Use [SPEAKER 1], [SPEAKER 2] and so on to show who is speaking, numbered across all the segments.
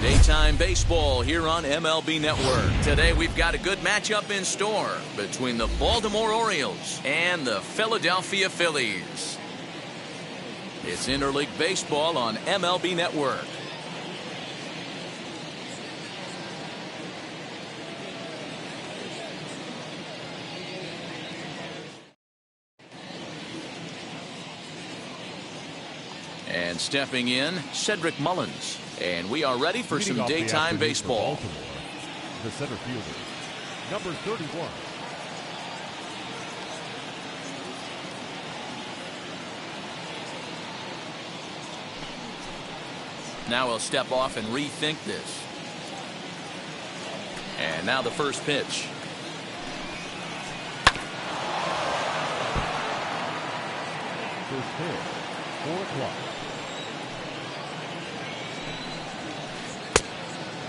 [SPEAKER 1] Daytime baseball here on MLB Network. Today we've got a good matchup in store between the Baltimore Orioles and the Philadelphia Phillies. It's interleague baseball on MLB Network. And stepping in, Cedric Mullins. And we are ready for some daytime baseball.
[SPEAKER 2] The center fielder, number 31.
[SPEAKER 1] Now he'll step off and rethink this. And now the first pitch.
[SPEAKER 2] First pitch, 4 o'clock.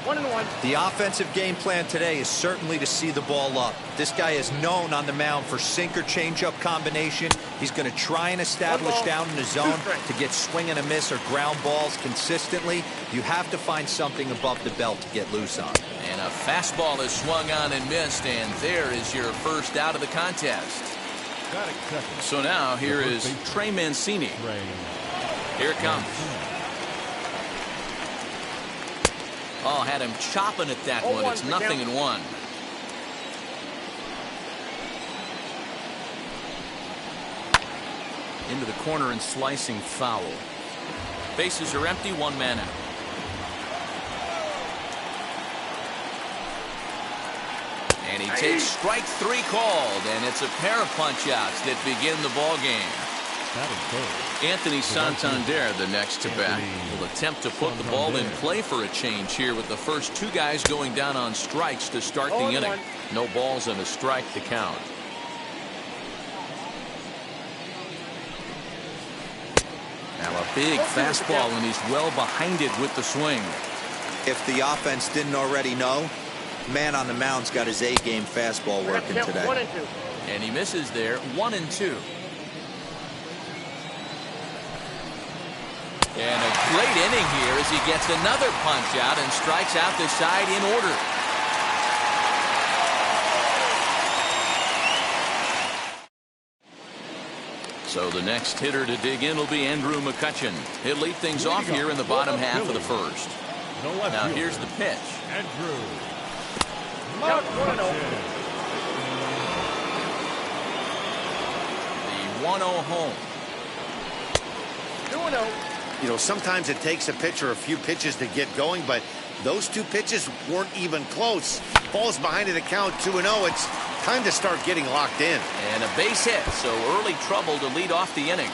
[SPEAKER 3] 1-1. The offensive game plan today is certainly to see the ball up. This guy is known on the mound for sinker changeup combination. He's going to try and establish down in the zone to get swing and a miss or ground balls consistently. You have to find something above the belt to get loose on.
[SPEAKER 1] And a fastball is swung on and missed, and there is your first out of the contest. So now here is Trey Mancini. Here it comes. Oh, had him chopping at that one. It's 0-1. Into the corner and slicing foul. Bases are empty, 1 man out. And he takes strike 3 called, and it's a pair of punch-outs that begin the ball game. Anthony Santander, the next to bat, will attempt to put the ball in play for a change here with the first 2 guys going down on strikes to start the inning. No balls and a strike to count. Now a big fastball, and he's well behind it with the swing.
[SPEAKER 3] If the offense didn't already know, man on the mound's got his A-game fastball working today.
[SPEAKER 1] And he misses there, 1-2. And a great inning here as he gets another punch out and strikes out the side in order. So the next hitter to dig in will be Andrew McCutcheon. He'll lead things off here in the bottom half of the first. Now here's the pitch.
[SPEAKER 2] Andrew.
[SPEAKER 1] The 1-0 home.
[SPEAKER 4] 2-0. You know, sometimes it takes a pitcher a few pitches to get going, but those two pitches weren't even close. Falls behind in the count, 2-0. It's time to start getting locked in.
[SPEAKER 1] And a base hit, so early trouble to lead off the inning.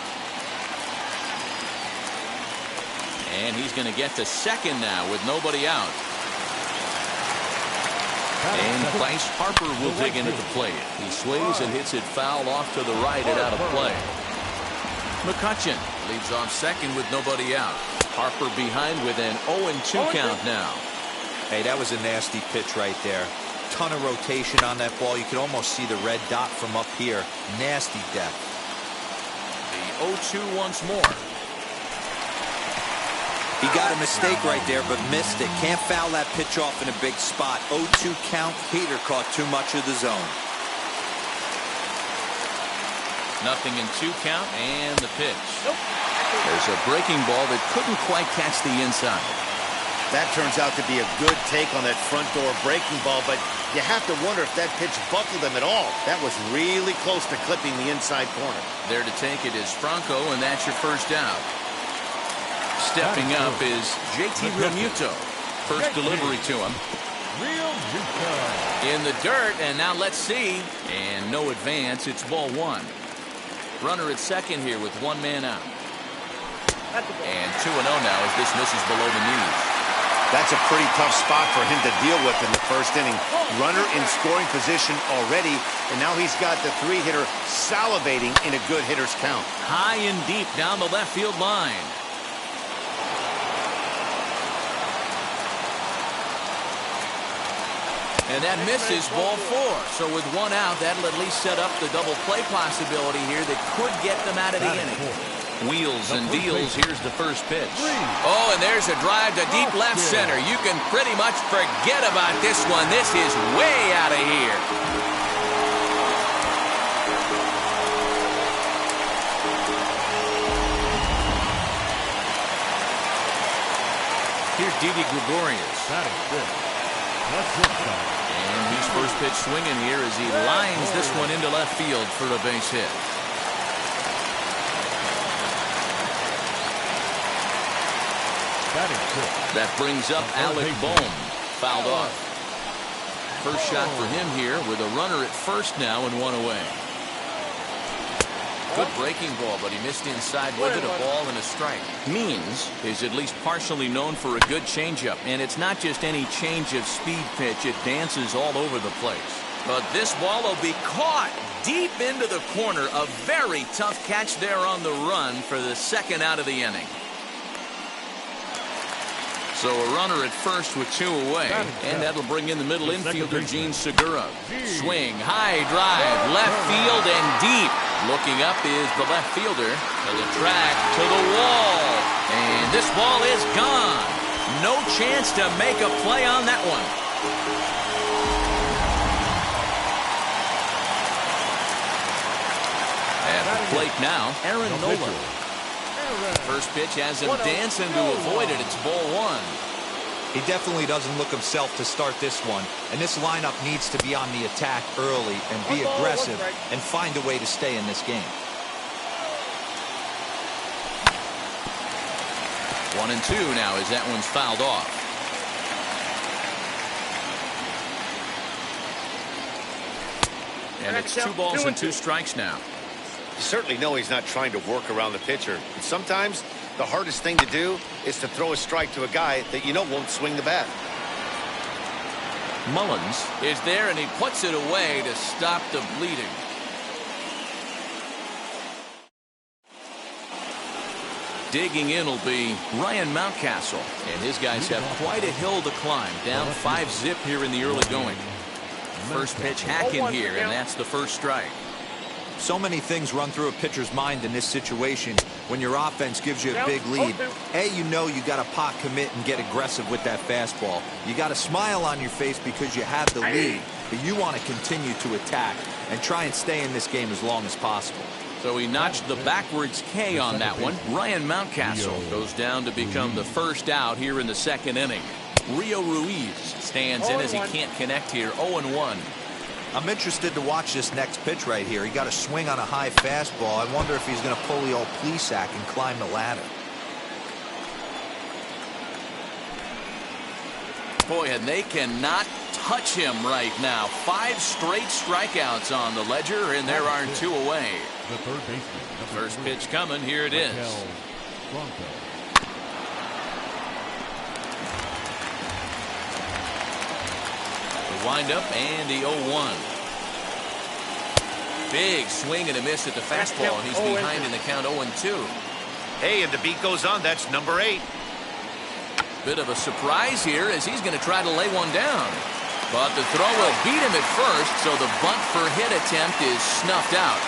[SPEAKER 1] And he's going to get to second now with nobody out. And Bryce Harper will dig in at the plate. He sways and hits it foul off to the right and out of play. McCutcheon leads off second with nobody out. Harper behind with an 0-2 count now.
[SPEAKER 3] Hey, that was a nasty pitch right there. Ton of rotation on that ball. You could almost see the red dot from up here. Nasty depth.
[SPEAKER 1] The 0-2 once more.
[SPEAKER 3] He got a mistake right there, but missed it. Can't foul that pitch off in a big spot. 0-2 count. Peter caught too much of the zone.
[SPEAKER 1] Nothing in 2 count, and the pitch. There's a breaking ball that couldn't quite catch the inside.
[SPEAKER 4] That turns out to be a good take on that front door breaking ball, but you have to wonder if that pitch buckled him at all. That was really close to clipping the inside corner.
[SPEAKER 1] There to take it is Franco, and that's your first out. Stepping up is JT Realmuto. First delivery to him. In the dirt, and now let's see. And no advance. It's ball 1. Runner at second here with 1 man out. And 2-0 now as this misses below the knees.
[SPEAKER 4] That's a pretty tough spot for him to deal with in the first inning. Runner in scoring position already, and now he's got the 3-hitter salivating in a good hitter's count.
[SPEAKER 1] High and deep down the left field line. And that misses ball 4. So with 1 out, that'll at least set up the double play possibility here that could get them out of the inning. Wheels and deals. Here's the first pitch. Oh, and there's a drive to deep left center. You can pretty much forget about this one. This is way out of here. Here's Didi Gregorius. And he's first pitch swinging here as he lines this one into left field for a base hit. That brings up Alec Bohm. Fouled off. First shot for him here with a runner at first now and 1 away. Good breaking ball, but he missed inside with it. A ball and a strike. Means is at least partially known for a good changeup, and it's not just any change of speed pitch. It dances all over the place. But this ball will be caught deep into the corner. A very tough catch there on the run for the second out of the inning. So a runner at first with 2 away, and that'll bring in the middle infielder, Gene Segura. Swing, high drive, left field and deep. Looking up is the left fielder to the track, to the wall. And this ball is gone. No chance to make a play on that one. At the plate now, Aaron Nola. First pitch has him dancing to avoid it. It's ball 1.
[SPEAKER 3] He definitely doesn't look himself to start this one. And this lineup needs to be on the attack early and be aggressive and find a way to stay in this game.
[SPEAKER 1] 1-2 now as that one's fouled off. And it's 2 balls and 2 strikes now.
[SPEAKER 4] You certainly know he's not trying to work around the pitcher. And sometimes the hardest thing to do is to throw a strike to a guy that you know won't swing the bat.
[SPEAKER 1] Mullins is there, and he puts it away to stop the bleeding. Digging in will be Ryan Mountcastle, and his guys have quite a hill to climb. Down 5-zip here in the early going. First pitch hacking here, and that's the first strike.
[SPEAKER 3] So many things run through a pitcher's mind in this situation when your offense gives you a big lead. You know you got to pot commit and get aggressive with that fastball. You got a smile on your face because you have the lead, but you want to continue to attack and try and stay in this game as long as possible.
[SPEAKER 1] So he notched the backwards K on that one. Ryan Mountcastle goes down to become the first out here in the second inning. Rio Ruiz stands in as he can't connect here. 0-1.
[SPEAKER 3] I'm interested to watch this next pitch right here. He got a swing on a high fastball. I wonder if he's going to pull the old Plesac and climb the ladder.
[SPEAKER 1] Boy, and they cannot touch him right now. 5 straight strikeouts on the ledger, and there are 2 away.
[SPEAKER 2] The third baseman.
[SPEAKER 1] First pitch coming. Here it is. The windup and the 0-1. Big swing and a miss at the fastball, and he's behind in the count 0-2.
[SPEAKER 4] Hey, and the beat goes on. That's number 8.
[SPEAKER 1] Bit of a surprise here as he's going to try to lay one down. But the throw will beat him at first, so the bunt for hit attempt is snuffed out.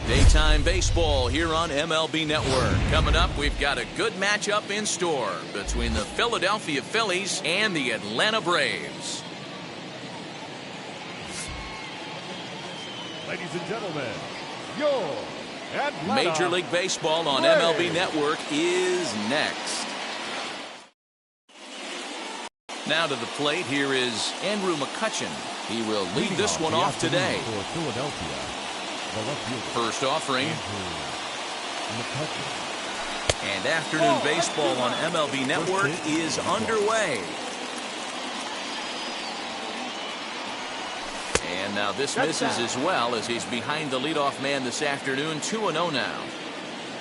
[SPEAKER 1] Daytime baseball here on MLB Network. Coming up, we've got a good matchup in store between the Philadelphia Phillies and the Atlanta Braves.
[SPEAKER 2] Ladies and gentlemen, your Atlanta
[SPEAKER 1] Major League Baseball on MLB Network is next. Now to the plate, here is Andrew McCutchen. He will lead this one off today.
[SPEAKER 2] For Philadelphia, the left fielder,
[SPEAKER 1] First offering. And afternoon baseball on MLB Network is underway. And now this misses as well as he's behind the leadoff man this afternoon. 2-0 now.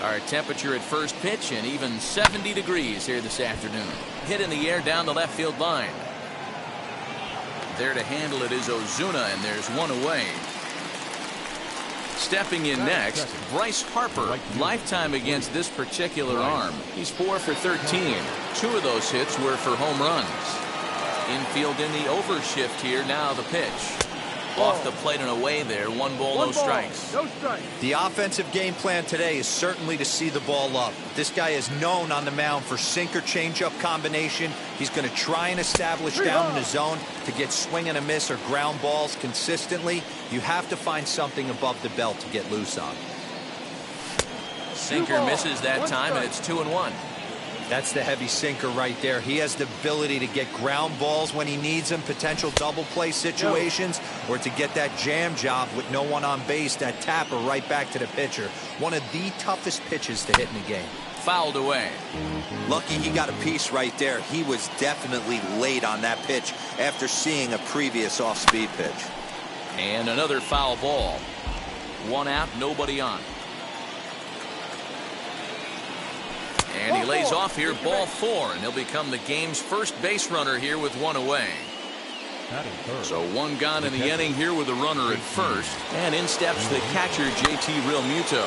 [SPEAKER 1] Our temperature at first pitch and even 70 degrees here this afternoon. Hit in the air down the left field line. There to handle it is Ozuna, and there's one away. Stepping in next, Bryce Harper. Lifetime against this particular arm. He's 4 for 13. 2 of those hits were for home runs. Infield in the overshift here. Now the pitch. Off the plate and away there. 1 ball, no strikes.
[SPEAKER 3] The offensive game plan today is certainly to see the ball up. This guy is known on the mound for sinker changeup combination. He's going to try and establish down in the zone to get swing and a miss or ground balls consistently. You have to find something above the belt to get loose on.
[SPEAKER 1] Sinker misses that time, and it's 2-1.
[SPEAKER 3] That's the heavy sinker right there. He has the ability to get ground balls when he needs them, potential double play situations, or to get that jam job with no one on base, that tapper right back to the pitcher. One of the toughest pitches to hit in the game.
[SPEAKER 1] Fouled away.
[SPEAKER 3] Lucky he got a piece right there. He was definitely late on that pitch after seeing a previous off-speed pitch.
[SPEAKER 1] And another foul ball. One out, nobody on. And he lays off here, ball 4, and he'll become the game's first base runner here with one away. So one gone in the inning here with a runner at first. And in steps the catcher, JT Realmuto.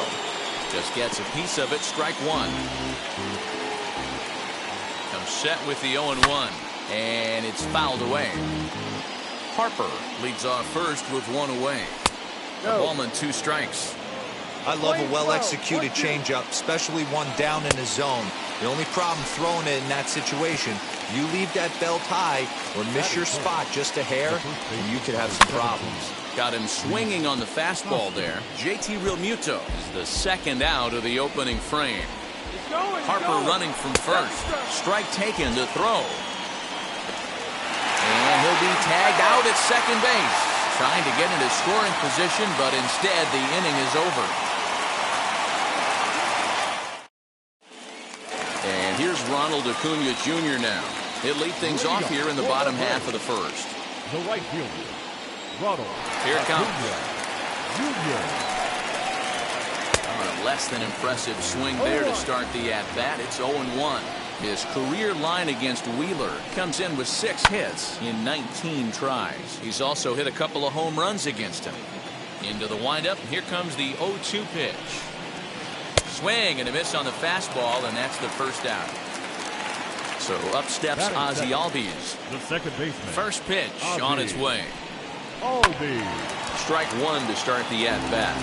[SPEAKER 1] Just gets a piece of it, strike 1. Comes set with the 0-1, and it's fouled away. Harper leads off first with one away. A ball and 2 strikes.
[SPEAKER 3] I love a well-executed changeup, especially one down in the zone. The only problem throwing it in that situation, you leave that belt high or miss your spot just a hair, and you could have some problems.
[SPEAKER 1] Got him swinging on the fastball there. JT Realmuto is the second out of the opening frame. Harper running from first. Strike taken to throw. And he'll be tagged out at second base. Trying to get into scoring position, but instead the inning is over. And here's Ronald Acuna Jr. now. He'll lead things off here in the bottom half of the first.
[SPEAKER 2] The right fielder, Ronald.
[SPEAKER 1] Here it comes.
[SPEAKER 2] Jr.
[SPEAKER 1] A less than impressive swing there to start the at-bat. It's 0-1. His career line against Wheeler comes in with 6 hits in 19 tries. He's also hit a couple of home runs against him. Into the windup. Here comes the 0-2 pitch. Swing and a miss on the fastball, and that's the first out. So up steps Ozzie Albies.
[SPEAKER 2] The second baseman.
[SPEAKER 1] First pitch on its way.
[SPEAKER 2] Albies.
[SPEAKER 1] Strike 1 to start the at-bat.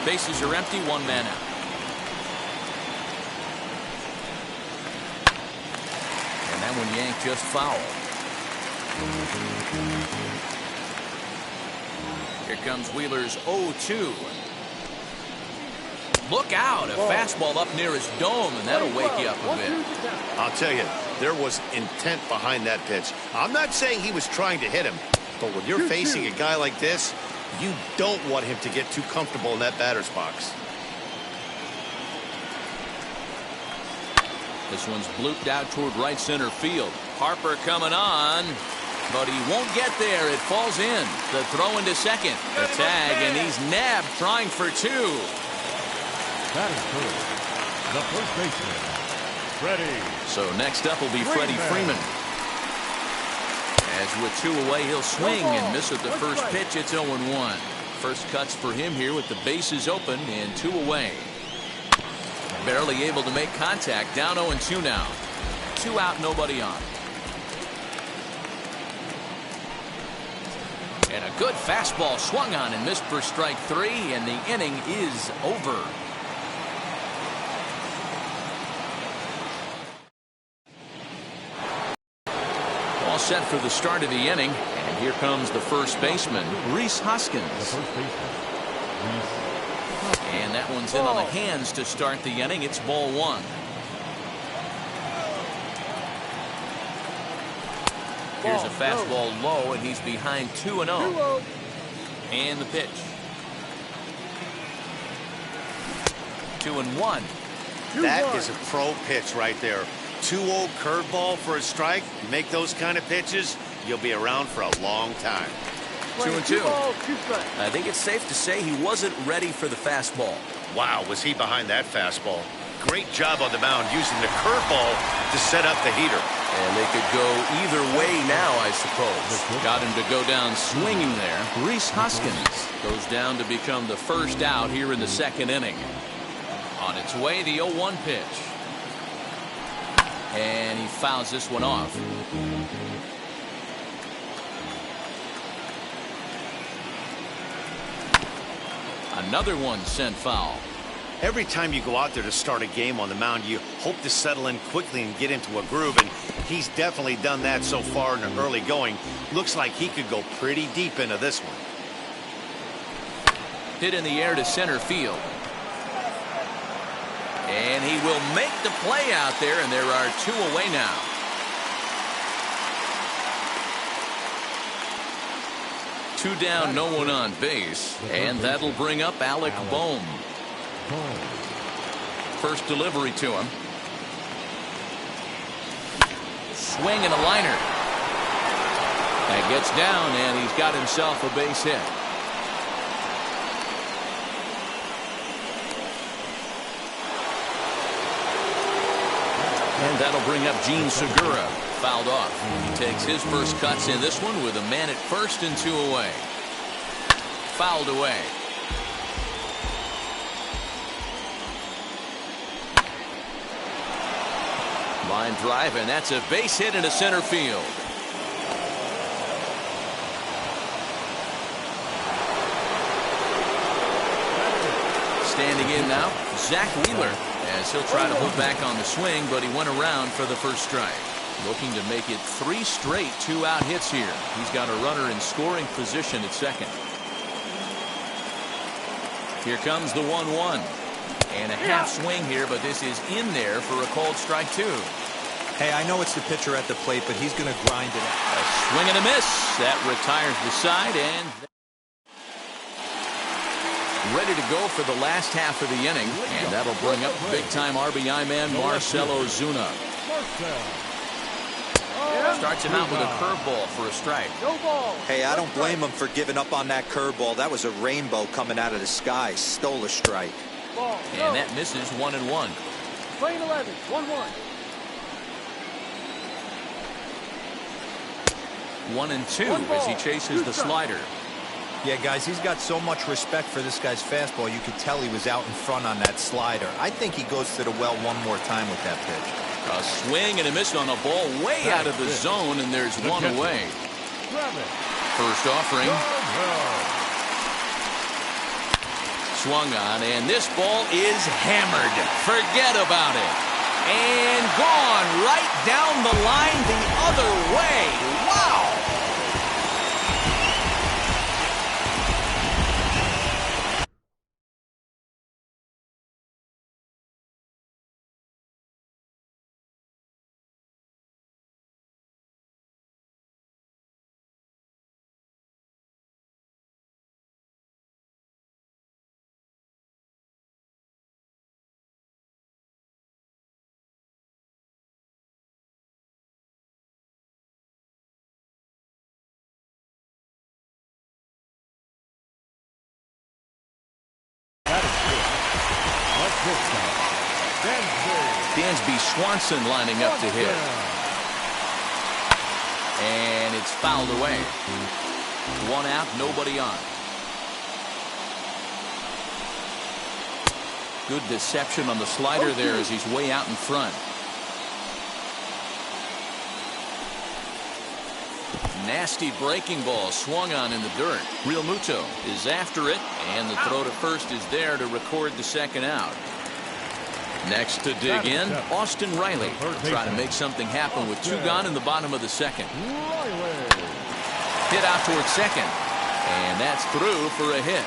[SPEAKER 1] Bases are empty, 1 man out. And that one yanked just foul. Here comes Wheeler's 0-2. Look out, a fastball up near his dome, and that'll wake you up a bit.
[SPEAKER 4] I'll tell you, there was intent behind that pitch. I'm not saying he was trying to hit him, but when you're facing a guy like this, you don't want him to get too comfortable in that batter's box.
[SPEAKER 1] This one's blooped out toward right center field. Harper coming on, but he won't get there. It falls in. The throw into second. The tag, and he's nabbed trying for 2.
[SPEAKER 2] That is good. The first baseman, Freddie.
[SPEAKER 1] So next up will be Freddie Freeman. As with 2 away, he'll swing and miss at the first pitch. It's 0-1. First cuts for him here with the bases open and 2 away. Barely able to make contact. Down 0-2 now. 2 out, nobody on. And a good fastball swung on and missed for strike 3, and the inning is over. All set for the start of the inning, and here comes the first baseman, Rhys Hoskins.
[SPEAKER 2] The first baseman, Rhys.
[SPEAKER 1] And that one's in on the hands to start the inning. It's ball 1. Here's a fastball low, and he's behind 2-0. And the pitch. 2-1.
[SPEAKER 4] That is a pro pitch right there. 2-0 curveball for a strike. You make those kind of pitches, you'll be around for a long time.
[SPEAKER 1] 2-2. I think it's safe to say he wasn't ready for the fastball.
[SPEAKER 4] Wow, was he behind that fastball. Great job on the mound using the curveball to set up the heater.
[SPEAKER 1] And they could go either way now, I suppose. Got him to go down swinging there. Rhys Hoskins goes down to become the first out here in the second inning. On its way, the 0-1 pitch. And he fouls this one off. Another one sent foul.
[SPEAKER 4] Every time you go out there to start a game on the mound, you hope to settle in quickly and get into a groove, and he's definitely done that so far in the early going. Looks like he could go pretty deep into this one.
[SPEAKER 1] Hit in the air to center field. And he will make the play out there, and there are 2 away now. Two down, no one on base, and that'll bring up Alec Bohm. First delivery to him. Swing and a liner. That gets down, and he's got himself a base hit. And that'll bring up Gene Segura. Fouled off. He takes his first cuts in this one with a man at first and 2 away. Fouled away. Line drive, and that's a base hit into center field. Standing in now, Zach Wheeler, as he'll try to hold back on the swing, but he went around for the first strike. Looking to make it 3 straight 2-out hits here. He's got a runner in scoring position at second. Here comes the 1-1. And a half swing here, but this is in there for a called strike 2.
[SPEAKER 3] Hey, I know it's the pitcher at the plate, but he's going to grind it out.
[SPEAKER 1] A swing and a miss. That retires the side, and ready to go for the last half of the inning. And that'll bring up big-time RBI man Marcell Ozuna. Starts him out with a curveball for a strike.
[SPEAKER 3] Hey, I don't blame him for giving up on that curveball. That was a rainbow coming out of the sky. Stole a strike.
[SPEAKER 1] And that misses 1-1.
[SPEAKER 5] Playing 11, 1-1.
[SPEAKER 1] 1-2 as he chases the slider.
[SPEAKER 3] Yeah, guys, he's got so much respect for this guy's fastball. You could tell he was out in front on that slider. I think he goes to the well one more time with that pitch.
[SPEAKER 1] A swing and a miss on a ball way out of the zone, and there's 1 away. First offering. Swung on, and this ball is hammered. Forget about it. And gone right down the line the other way. Wow! Dansby Swanson lining up to hit. And it's fouled away. 1 out, nobody on. Good deception on the slider there as he's way out in front. Nasty breaking ball swung on in the dirt. Real Muto is after it, and the throw to first is there to record the second out. Next to dig in, Austin Riley. Try to make something happen with 2 gone in the bottom of the second. Hit out towards second, and that's through for a hit.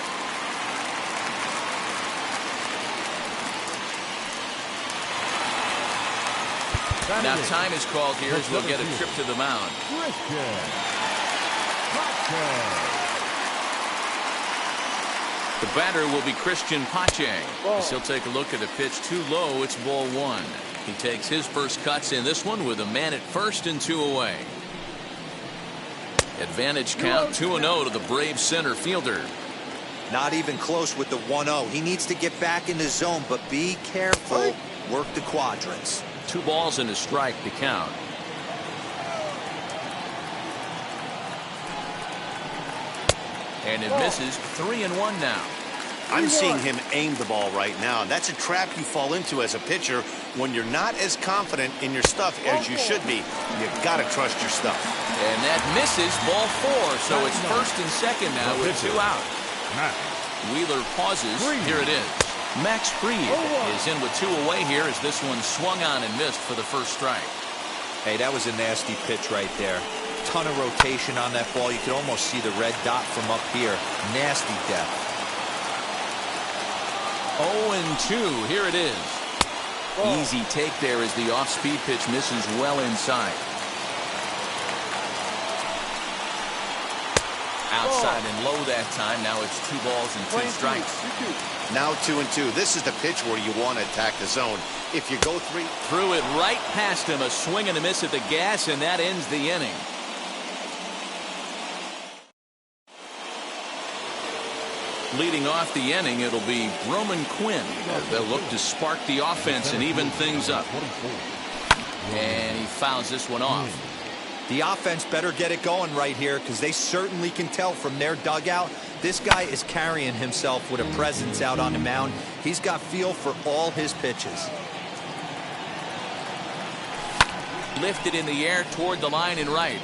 [SPEAKER 1] Now time is called here as we'll get a trip to the mound. The batter will be Christian Pache. As he'll take a look at the pitch too low. It's ball 1. He takes his first cuts in this one with a man at first and 2 away. Advantage count 2-0 to the Braves center fielder.
[SPEAKER 3] Not even close with the 1-0. He needs to get back in the zone, but be careful. Work the quadrants.
[SPEAKER 1] 2 balls and a strike to count. And it misses. 3-1 now.
[SPEAKER 4] I'm seeing him aim the ball right now. That's a trap you fall into as a pitcher when you're not as confident in your stuff as you should be. You've got to trust your stuff.
[SPEAKER 1] And that misses ball 4. So it's first and second now with 2 out. Wheeler pauses. Here it is. Max Fried is in with 2 away here as this one swung on and missed for the first strike.
[SPEAKER 3] Hey, that was a nasty pitch right there. Ton of rotation on that ball. You could almost see the red dot from up here. Nasty depth.
[SPEAKER 1] 0-2. Here it is. Easy take there as the off-speed pitch misses well inside. Outside and low that time. Now it's 2 balls and 2 strikes.
[SPEAKER 4] Now 2-2. This is the pitch where you want to attack the zone. If you go 3,
[SPEAKER 1] threw it right past him. A swing and a miss at the gas, and that ends the inning. Leading off the inning, it'll be Roman Quinn. They'll look to spark the offense and even things up. And he fouls this one off.
[SPEAKER 3] The offense better get it going right here, because they certainly can tell from their dugout this guy is carrying himself with a presence out on the mound. He's got feel for all his pitches.
[SPEAKER 1] Lifted in the air toward the line and right.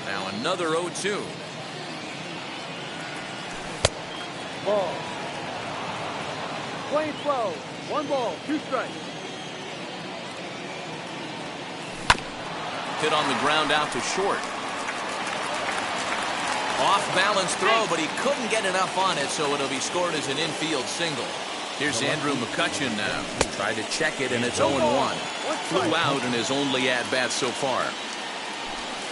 [SPEAKER 1] Now another 0-2.
[SPEAKER 5] Ball. Playing slow. 1 ball, 2 strikes.
[SPEAKER 1] Hit on the ground out to short. Off balance throw, but he couldn't get enough on it, so it'll be scored as an infield single. Here's Andrew McCutcheon now. Tried to check it, and it's 0-1. Flew out in his only at-bat so far.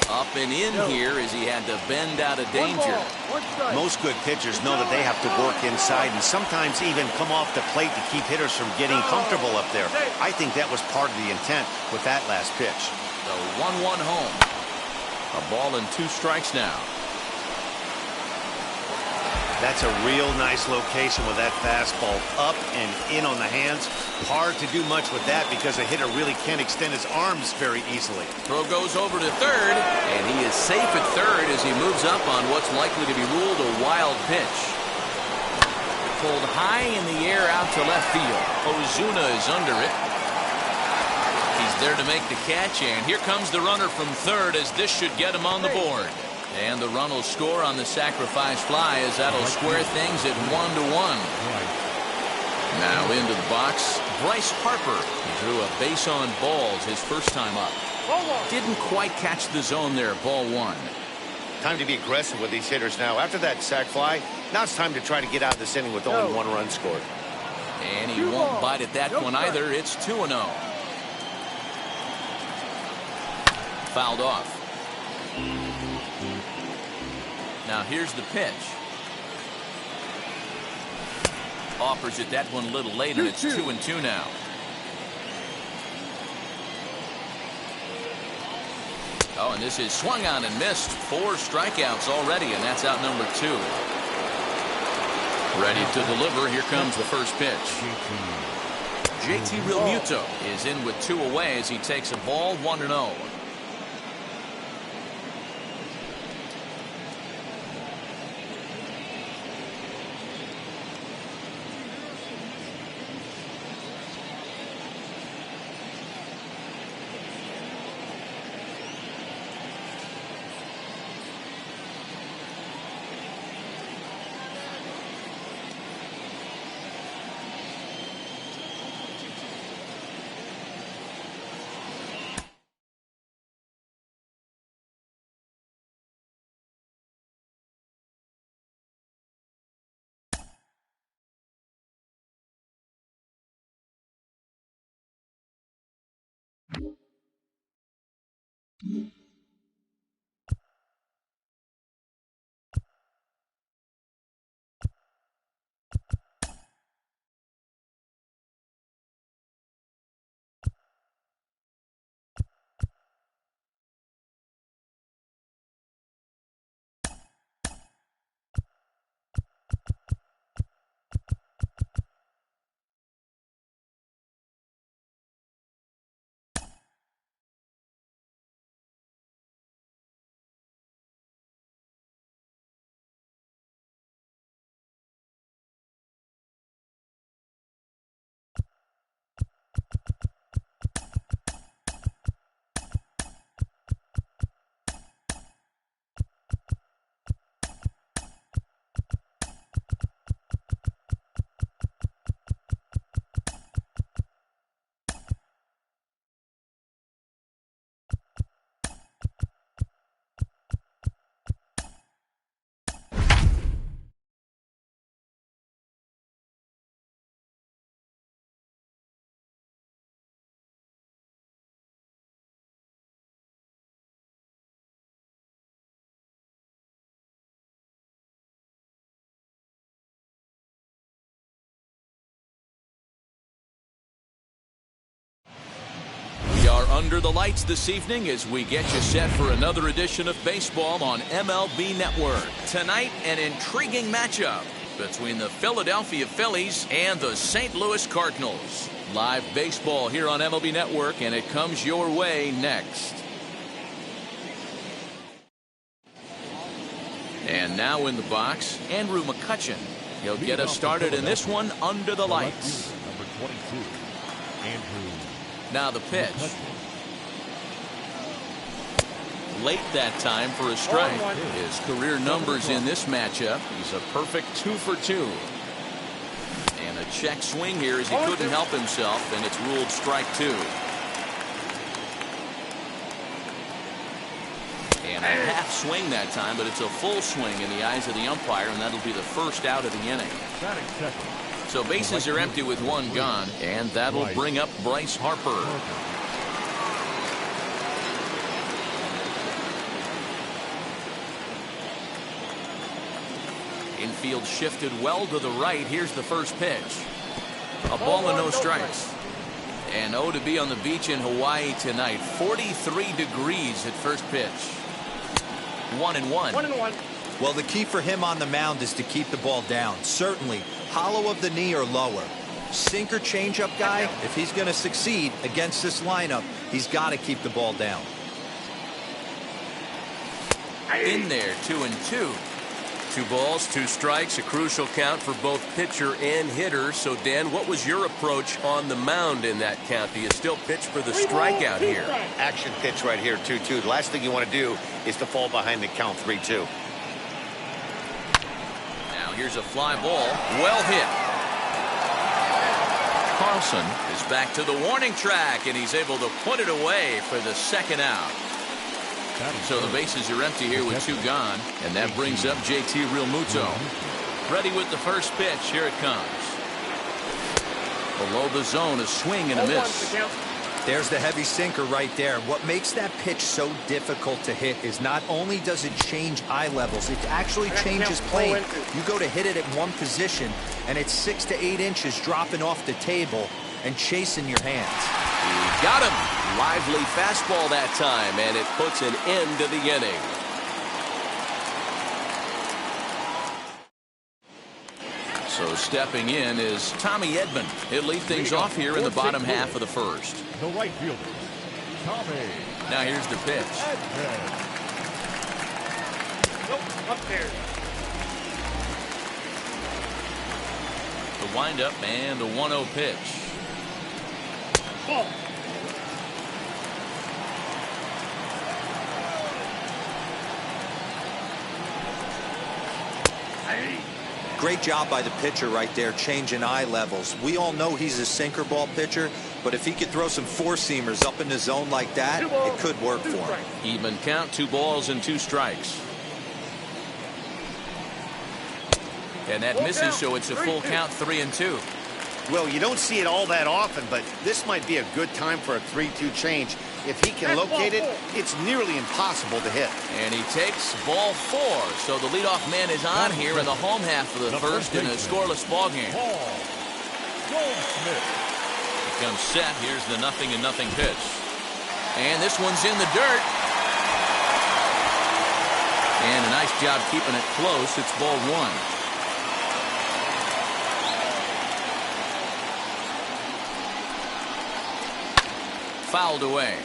[SPEAKER 1] Up and in here as he had to bend out of danger.
[SPEAKER 4] Most good pitchers know that they have to work inside and sometimes even come off the plate to keep hitters from getting comfortable up there. I think that was part of the intent with that last pitch.
[SPEAKER 1] The 1-1 home. A ball and 2 strikes now.
[SPEAKER 4] That's a real nice location with that fastball up and in on the hands. Hard to do much with that because a hitter really can't extend his arms very easily.
[SPEAKER 1] Throw goes over to third, and he is safe at third as he moves up on what's likely to be ruled a wild pitch. Pulled high in the air out to left field. Ozuna is under it. He's there to make the catch, and here comes the runner from third as this should get him on the board. And the run will score on the sacrifice fly as that'll square things at 1-1. Now into the box, Bryce Harper. He drew a base on balls his first time up. Didn't quite catch the zone there, ball 1.
[SPEAKER 4] Time to be aggressive with these hitters now. After that sac fly, now it's time to try to get out of this inning with only 1 run scored.
[SPEAKER 1] And he won't bite at that one either. It's 2-0. Fouled off. Now here's the pitch. Offers it that one a little late, and it's 2-2 now. Oh, and this is swung on and missed. 4 strikeouts already, and that's out number 2. Ready to deliver. Here comes the first pitch. JT Realmuto is in with 2 away as he takes a ball 1-0. Under the lights this evening as we get you set for another edition of baseball on MLB Network. Tonight, an intriguing matchup between the Philadelphia Phillies and the St. Louis Cardinals. Live baseball here on MLB Network, and it comes your way next. And now in the box, Andrew McCutchen. He'll get us started in this one under the lights.
[SPEAKER 2] Number 22, Andrew.
[SPEAKER 1] Now the pitch. Late that time for a strike. His career numbers in this matchup, he's a perfect 2 for 2. And a check swing here as he couldn't help himself, and it's ruled strike 2. And a half swing that time, but it's a full swing in the eyes of the umpire, and that'll be the first out of the inning. So bases are empty with one gone, and that'll bring up Bryce Harper. Infield shifted well to the right. Here's the first pitch. A ball and no strikes. And oh, to be on the beach in Hawaii tonight. 43 degrees at first pitch. 1-1.
[SPEAKER 5] 1-1.
[SPEAKER 3] Well, the key for him on the mound is to keep the ball down. Certainly, hollow of the knee or lower. Sinker changeup guy, if he's going to succeed against this lineup, he's got to keep the ball down.
[SPEAKER 1] In there, 2-2. 2 balls, 2 strikes, a crucial count for both pitcher and hitter. So, Dan, what was your approach on the mound in that count? Do you still pitch for the strikeout here?
[SPEAKER 4] Action pitch right here, 2-2. The last thing you want to do is to fall behind the count 3-2.
[SPEAKER 1] Now here's a fly ball, well hit. Carlson is back to the warning track, and he's able to put it away for the second out. So the bases are empty here with 2 gone, and that brings up JT Realmuto. Ready with the first pitch. Here it comes. Below the zone, a swing and a miss.
[SPEAKER 3] There's the heavy sinker right there. What makes that pitch so difficult to hit is not only does it change eye levels, it actually changes plane. You go to hit it at one position, and it's 6 to 8 inches dropping off the table and chasing your hands.
[SPEAKER 1] He got him. Lively fastball that time, and it puts an end to the inning. So stepping in is Tommy Edman. He'll lead things off here in the bottom half of the first.
[SPEAKER 2] The right fielder, Tommy.
[SPEAKER 1] Now here's the pitch.
[SPEAKER 5] Up there.
[SPEAKER 1] The windup and the 1-0 pitch.
[SPEAKER 5] Ball.
[SPEAKER 3] Great job by the pitcher right there, changing eye levels. We all know he's a sinker ball pitcher, but if he could throw some 4-seamers up in the zone like that, it could work for him.
[SPEAKER 1] Even count, 2 balls and 2 strikes. And that misses, so it's a full count, 3-2.
[SPEAKER 4] Well, you don't see it all that often, but this might be a good time for a 3-2 change. If he can locate it, it's nearly impossible to hit.
[SPEAKER 1] And he takes ball 4. So the leadoff man is on here in the home half of the first in a scoreless ball game. Becomes set. Here's the 0-0 pitch. And this one's in the dirt. And a nice job keeping it close. It's ball 1. Fouled away.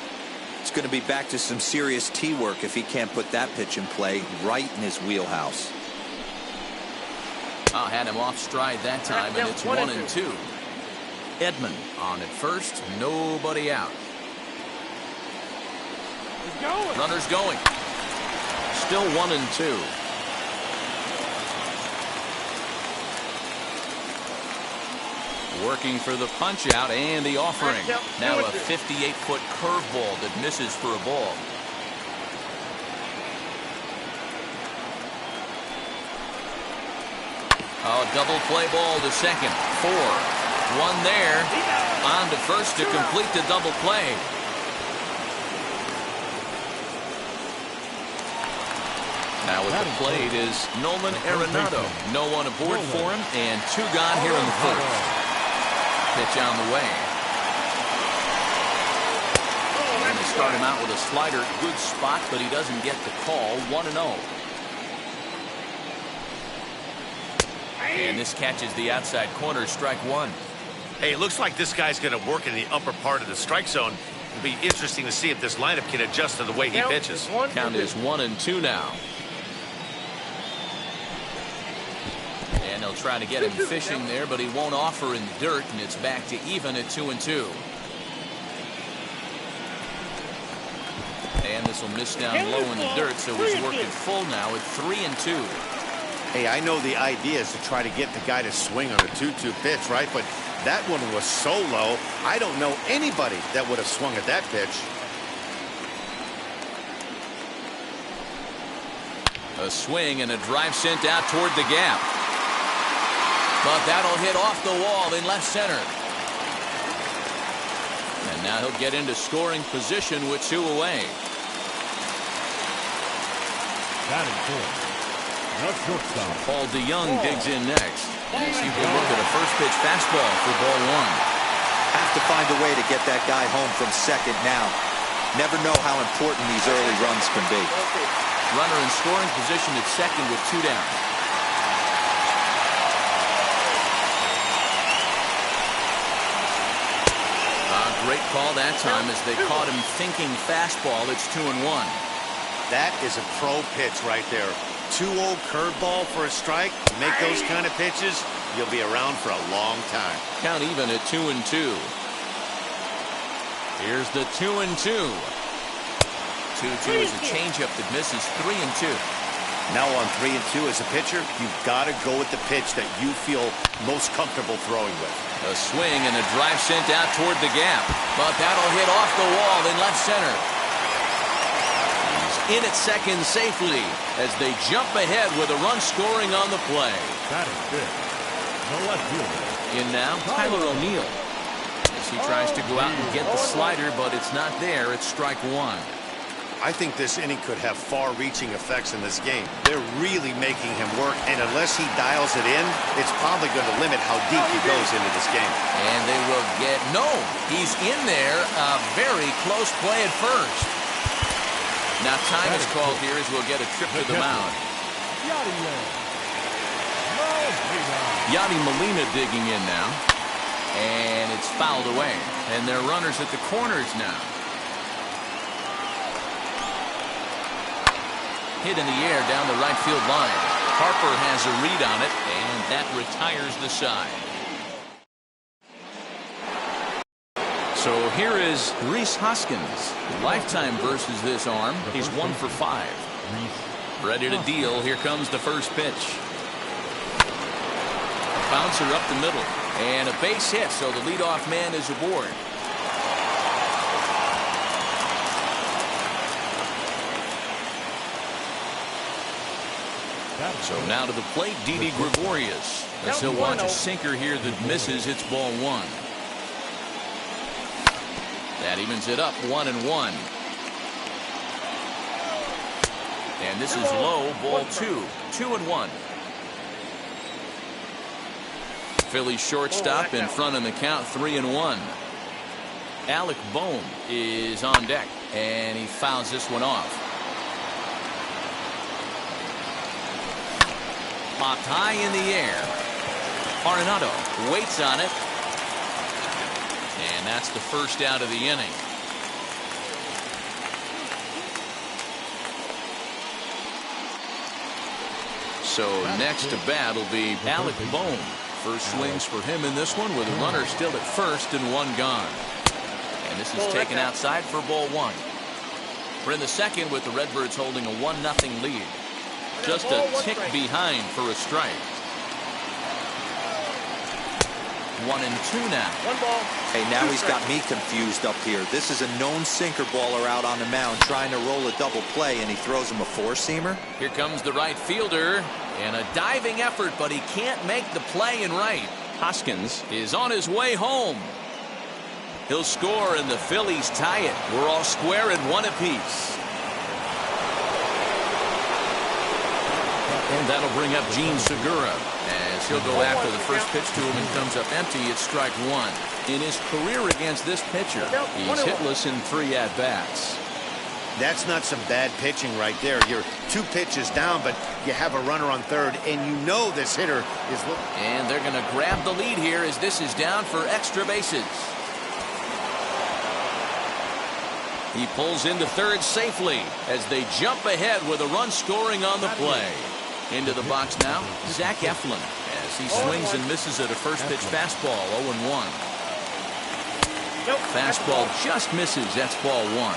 [SPEAKER 3] It's going to be back to some serious tee work if he can't put that pitch in play right in his wheelhouse.
[SPEAKER 1] Had him off stride that time, and it's 1-2. Edman on at first, nobody out. Runners going. Still 1-2. Working for the punch out and the offering. Now a 58-foot curveball that misses for a ball. Oh, double play ball to second. 4. 1 there. On to first to complete the double play. Now at the plate is Nolan Arenado. No one aboard for him, and 2 gone here in the first. Pitch on the way. start him out with a slider. Good spot, but he doesn't get the call. 1-0. And this catches the outside corner. Strike one.
[SPEAKER 4] Hey, it looks like this guy's going to work in the upper part of the strike zone. It'll be interesting to see if this lineup can adjust to the way he pitches.
[SPEAKER 1] Count is 1-2 now. And they'll try to get him fishing there, but he won't offer in the dirt, and it's back to even at 2-2. And this will miss down low in the dirt, so he's working full now at 3-2.
[SPEAKER 4] Hey, I know the idea is to try to get the guy to swing on a 2-2 pitch, right? But that one was so low, I don't know anybody that would have swung at that pitch.
[SPEAKER 1] A swing and a drive sent out toward the gap. But that'll hit off the wall in left center. And now he'll get into scoring position with 2 away.
[SPEAKER 2] Batting fourth, the shortstop.
[SPEAKER 1] Paul DeYoung digs in next. As he will look at a first pitch fastball for ball one.
[SPEAKER 3] Have to find a way to get that guy home from second now. Never know how important these early runs can be.
[SPEAKER 1] Runner in scoring position at second with 2 down. Great call that time as they caught him thinking fastball. It's 2-1.
[SPEAKER 4] That is a pro pitch right there. 2-0 curveball for a strike. Make those kind of pitches, you'll be around for a long time.
[SPEAKER 1] Count even at 2-2. Here's the 2-2. 2-2 is a changeup that misses. 3-2.
[SPEAKER 4] Now on 3-2 as a pitcher, you've got to go with the pitch that you feel most comfortable throwing with.
[SPEAKER 1] A swing and a drive sent out toward the gap, but that'll hit off the wall in left center. He's in at second safely as they jump ahead with a run scoring on the play.
[SPEAKER 2] That is good. No left fielder.
[SPEAKER 1] In now, Tyler O'Neill. As he tries to go out and get the slider, but it's not there. It's strike one.
[SPEAKER 4] I think this inning could have far-reaching effects in this game. They're really making him work, and unless he dials it in, it's probably going to limit how deep he goes into this game.
[SPEAKER 1] And they will get, no, he's in there. A very close play at first. Now time is called here as we'll get a trip to the mound. Yadi Molina digging in now. And it's fouled away. And they're runners at the corners now. Hit in the air down the right field line. Harper has a read on it, and that retires the side. So here is Rhys Hoskins. Lifetime versus this arm. He's 1 for 5. Ready to deal. Here comes the first pitch. A bouncer up the middle. And a base hit, so the leadoff man is aboard. So now to the plate, Didi Gregorius. As he'll watch a sinker here that misses. It's ball one. That evens it up 1-1. And this is low, ball 2. 2-1. Philly shortstop in front of the count, 3-1. Alec Bohm is on deck, and he fouls this one off. Popped high in the air. Arenado waits on it. And that's the first out of the inning. So next to bat will be Alec Bohm. First swings for him in this one with a runner still at first and one gone. And this is taken outside for ball one. We're in the second with the Redbirds holding a 1-0 lead. Just a tick behind for a strike. 1-2 now.
[SPEAKER 5] One ball.
[SPEAKER 3] Hey, now he's got me confused up here. This is a known sinker baller out on the mound trying to roll a double play, and he throws him a four-seamer.
[SPEAKER 1] Here comes the right fielder. And a diving effort, but he can't make the play in right. Hoskins is on his way home. He'll score, and the Phillies tie it. We're all square at 1 apiece. And that'll bring up Gene Segura as he'll go after the first pitch to him and comes up empty. It's strike one. In his career against this pitcher, he's hitless in 3 at-bats.
[SPEAKER 4] That's not some bad pitching right there. You're 2 pitches down, but you have a runner on third, and you know this hitter is...
[SPEAKER 1] And they're going to grab the lead here as this is down for extra bases. He pulls into third safely as they jump ahead with a run scoring on the play. Into the box now, Zach Eflin as he swings and misses at a first pitch fastball, 0-1. Fastball just misses. That's ball 1.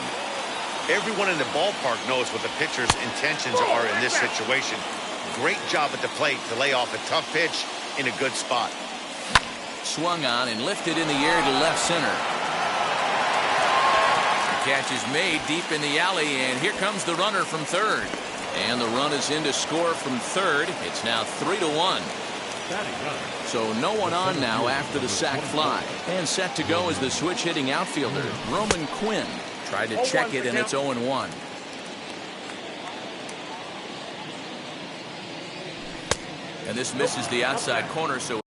[SPEAKER 4] Everyone in the ballpark knows what the pitcher's intentions are in this situation. Great job at the plate to lay off a tough pitch in a good spot.
[SPEAKER 1] Swung on and lifted in the air to left center. The catch is made deep in the alley, and here comes the runner from third. And the run is in to score from third. It's now 3-1. So no one on now after the sac fly. And set to go is the switch-hitting outfielder, Roman Quinn. Tried to check it, and it's 0-1. And this misses the outside corner, so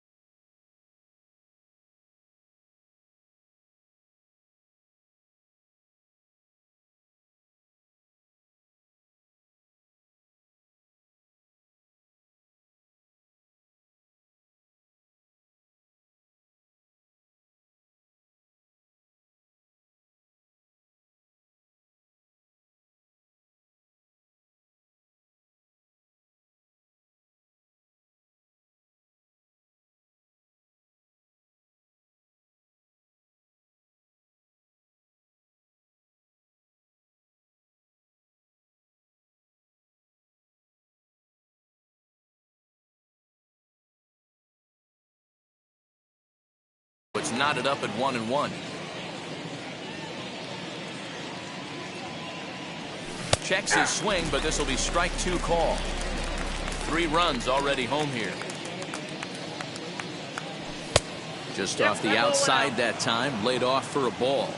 [SPEAKER 1] it's knotted up at 1-1. Checks his swing, but this will be strike 2 call. 3 runs already home here. Just off the outside that time, laid off for a ball.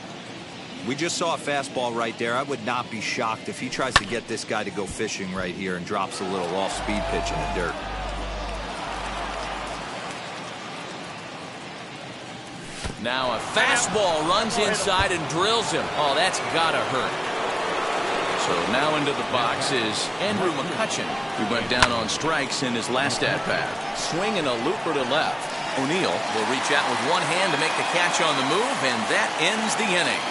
[SPEAKER 3] We just saw a fastball right there. I would not be shocked if he tries to get this guy to go fishing right here and drops a little off-speed pitch in the dirt.
[SPEAKER 1] Now a fastball runs inside and drills him. Oh, that's gotta hurt. So now into the box is Andrew McCutchen, who went down on strikes in his last at-bat. Swing and a looper to left. O'Neill will reach out with one hand to make the catch on the move, and that ends the inning.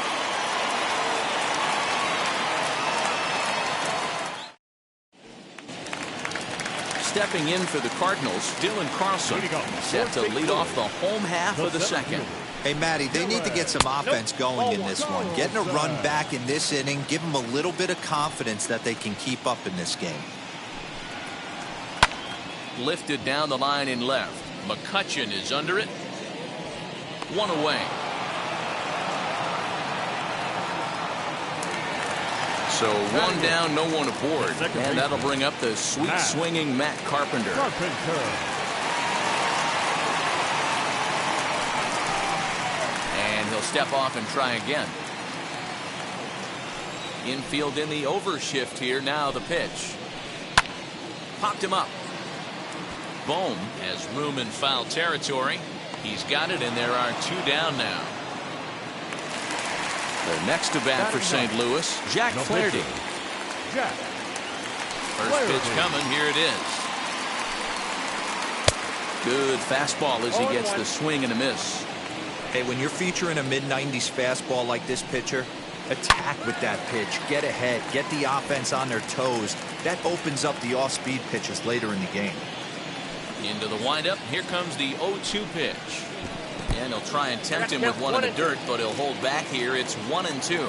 [SPEAKER 1] Stepping in for the Cardinals, Dylan Carlson, set to lead off the home half of the second.
[SPEAKER 3] Hey, Matty, they need to get some offense going in this one. Getting a run back in this inning, give them a little bit of confidence that they can keep up in this game.
[SPEAKER 1] Lifted down the line in left. McCutchen is under it. 1 away. So 1 down, no one aboard. And that'll bring up the sweet swinging Matt Carpenter. And he'll step off and try again. Infield in the overshift here. Now the pitch. Popped him up. Bohm has room in foul territory. He's got it, and there are 2 down now. The next to bat for St. Louis, Jack Flaherty. First pitch coming. Here it is. Good fastball as he gets the swing and a miss.
[SPEAKER 3] Hey, when you're featuring a mid-90s fastball like this pitcher, attack with that pitch. Get ahead. Get the offense on their toes. That opens up the off-speed pitches later in the game.
[SPEAKER 1] Into the windup. Here comes the 0-2 pitch. And he'll try and tempt him with one in the dirt, but he'll hold back here. It's 1-2.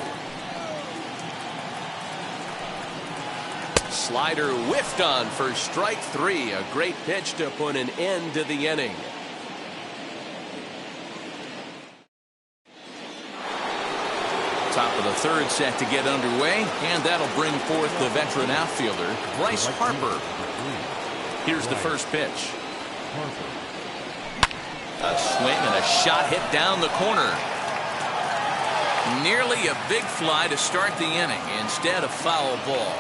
[SPEAKER 1] Slider whiffed on for strike 3. A great pitch to put an end to the inning. Top of the third set to get underway, and that'll bring forth the veteran outfielder, Bryce Harper. Here's the first pitch. A swing and a shot hit down the corner. Nearly a big fly to start the inning. Instead, a foul ball.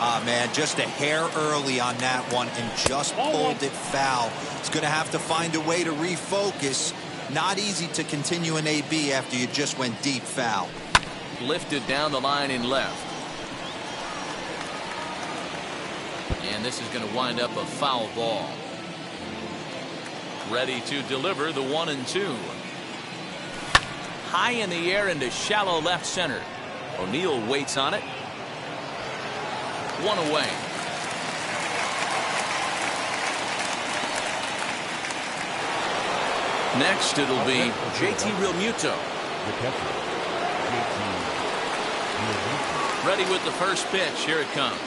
[SPEAKER 3] Ah, man, just a hair early on that one and just pulled it foul. He's going to have to find a way to refocus. Not easy to continue an AB after you just went deep foul.
[SPEAKER 1] Lifted down the line in left. And this is going to wind up a foul ball. Ready to deliver the 1-2. High in the air into shallow left center. O'Neal waits on it. One away. Next it'll be JT Realmuto.
[SPEAKER 2] The catcher, JT.
[SPEAKER 1] Ready with the first pitch. Here it comes.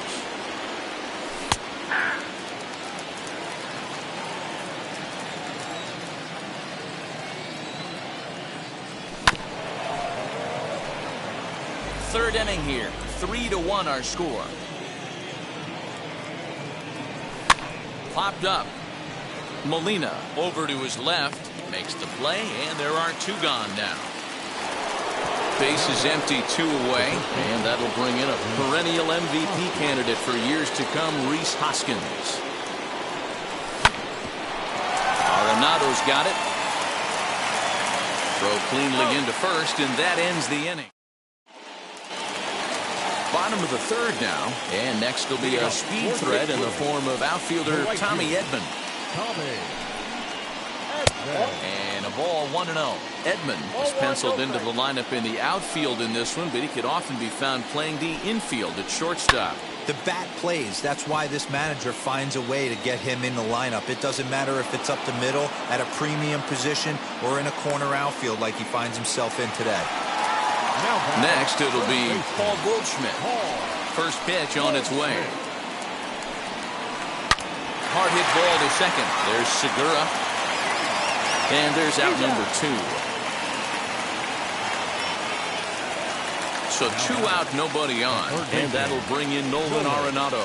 [SPEAKER 1] Third inning here. 3-1 our score. Popped up. Molina over to his left. Makes the play, and there are two gone now. Base is empty, 2 away, and that'll bring in a perennial MVP candidate for years to come, Rhys Hoskins. Arenado's got it. Throw cleanly into first, and that ends the inning. Bottom of the third now, and next will be a speed threat in the form of outfielder Tommy Edman. And a ball 1-0. Edman is penciled into the lineup in the outfield in this one, but he could often be found playing the infield at shortstop.
[SPEAKER 3] The bat plays. That's why this manager finds a way to get him in the lineup. It doesn't matter if it's up the middle at a premium position or in a corner outfield like he finds himself in today.
[SPEAKER 1] Next it'll be Paul Goldschmidt. First pitch on its way. Hard hit ball to second. There's Segura. And there's out number 2. So 2 out, nobody on. And that'll bring in Nolan Arenado.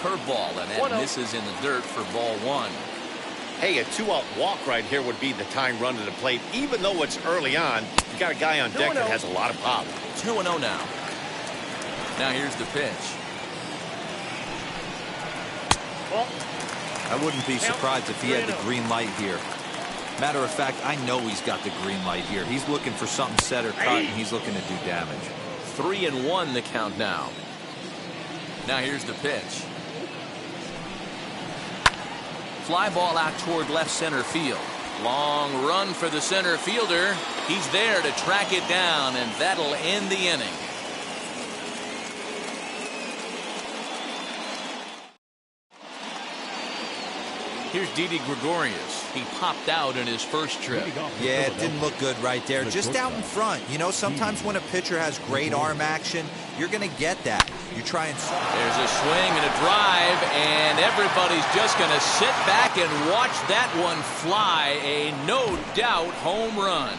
[SPEAKER 1] Curveball, and that misses in the dirt for ball 1.
[SPEAKER 4] Hey, a 2-out walk right here would be the time run to the plate. Even though it's early on, you got a guy on deck that has a lot of pop.
[SPEAKER 1] 2-0 now. Now here's the pitch.
[SPEAKER 3] I wouldn't be surprised if he had the green light here. Matter of fact, I know he's got the green light here. He's looking for something set or cut, and he's looking to do damage.
[SPEAKER 1] 3-1 the count now. Now here's the pitch. Fly ball out toward left center field. Long run for the center fielder. He's there to track it down, and that'll end the inning. Here's Didi Gregorius. He popped out in his first trip.
[SPEAKER 3] Yeah, it didn't look good right there. Just out in front. You know, sometimes when a pitcher has great arm action, you're going to get that. You try and...
[SPEAKER 1] There's a swing and a drive, and everybody's just going to sit back and watch that one fly. A no-doubt home run.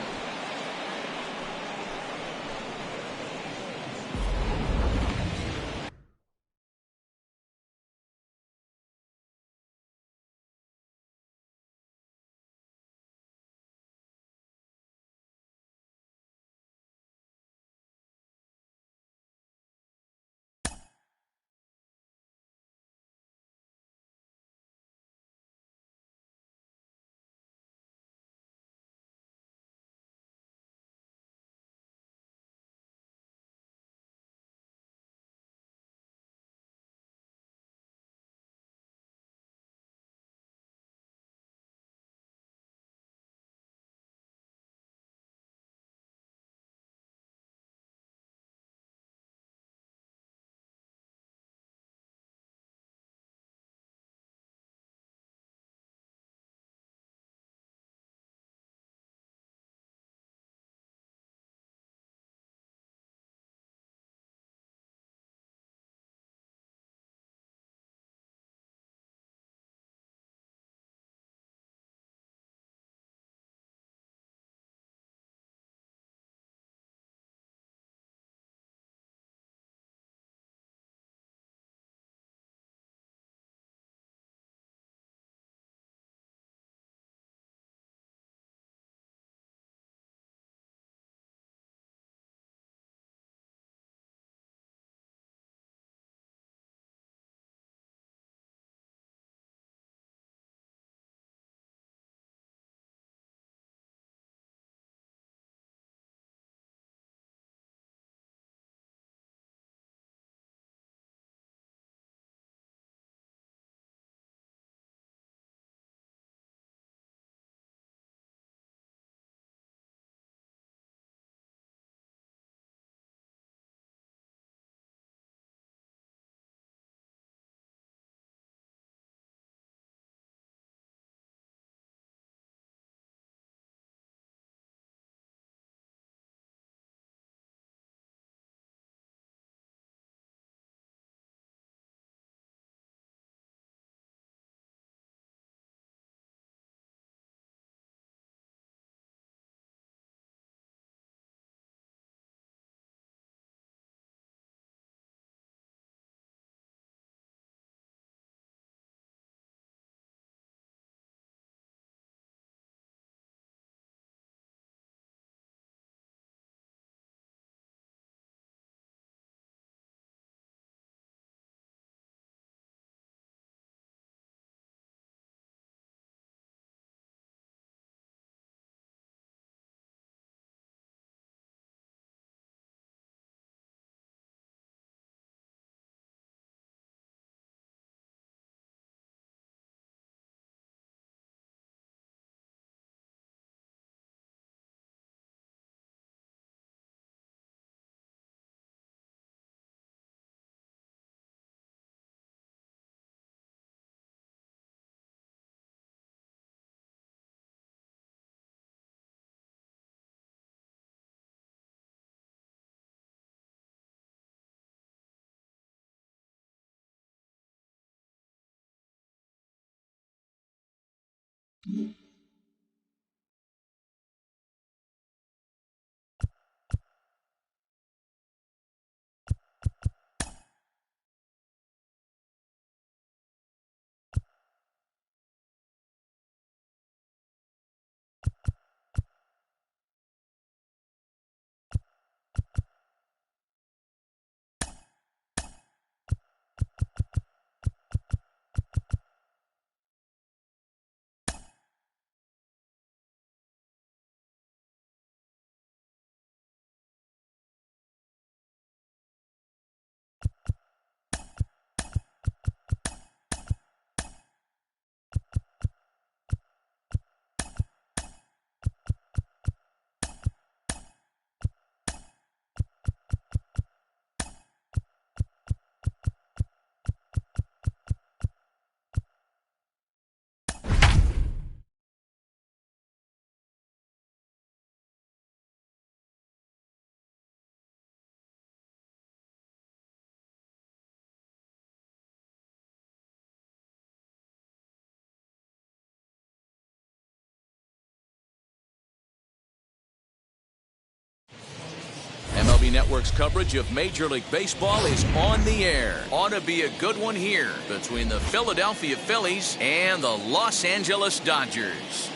[SPEAKER 1] MLB Network's coverage of Major League Baseball is on the air. Ought to be a good one here between the Philadelphia Phillies and the Los Angeles Dodgers.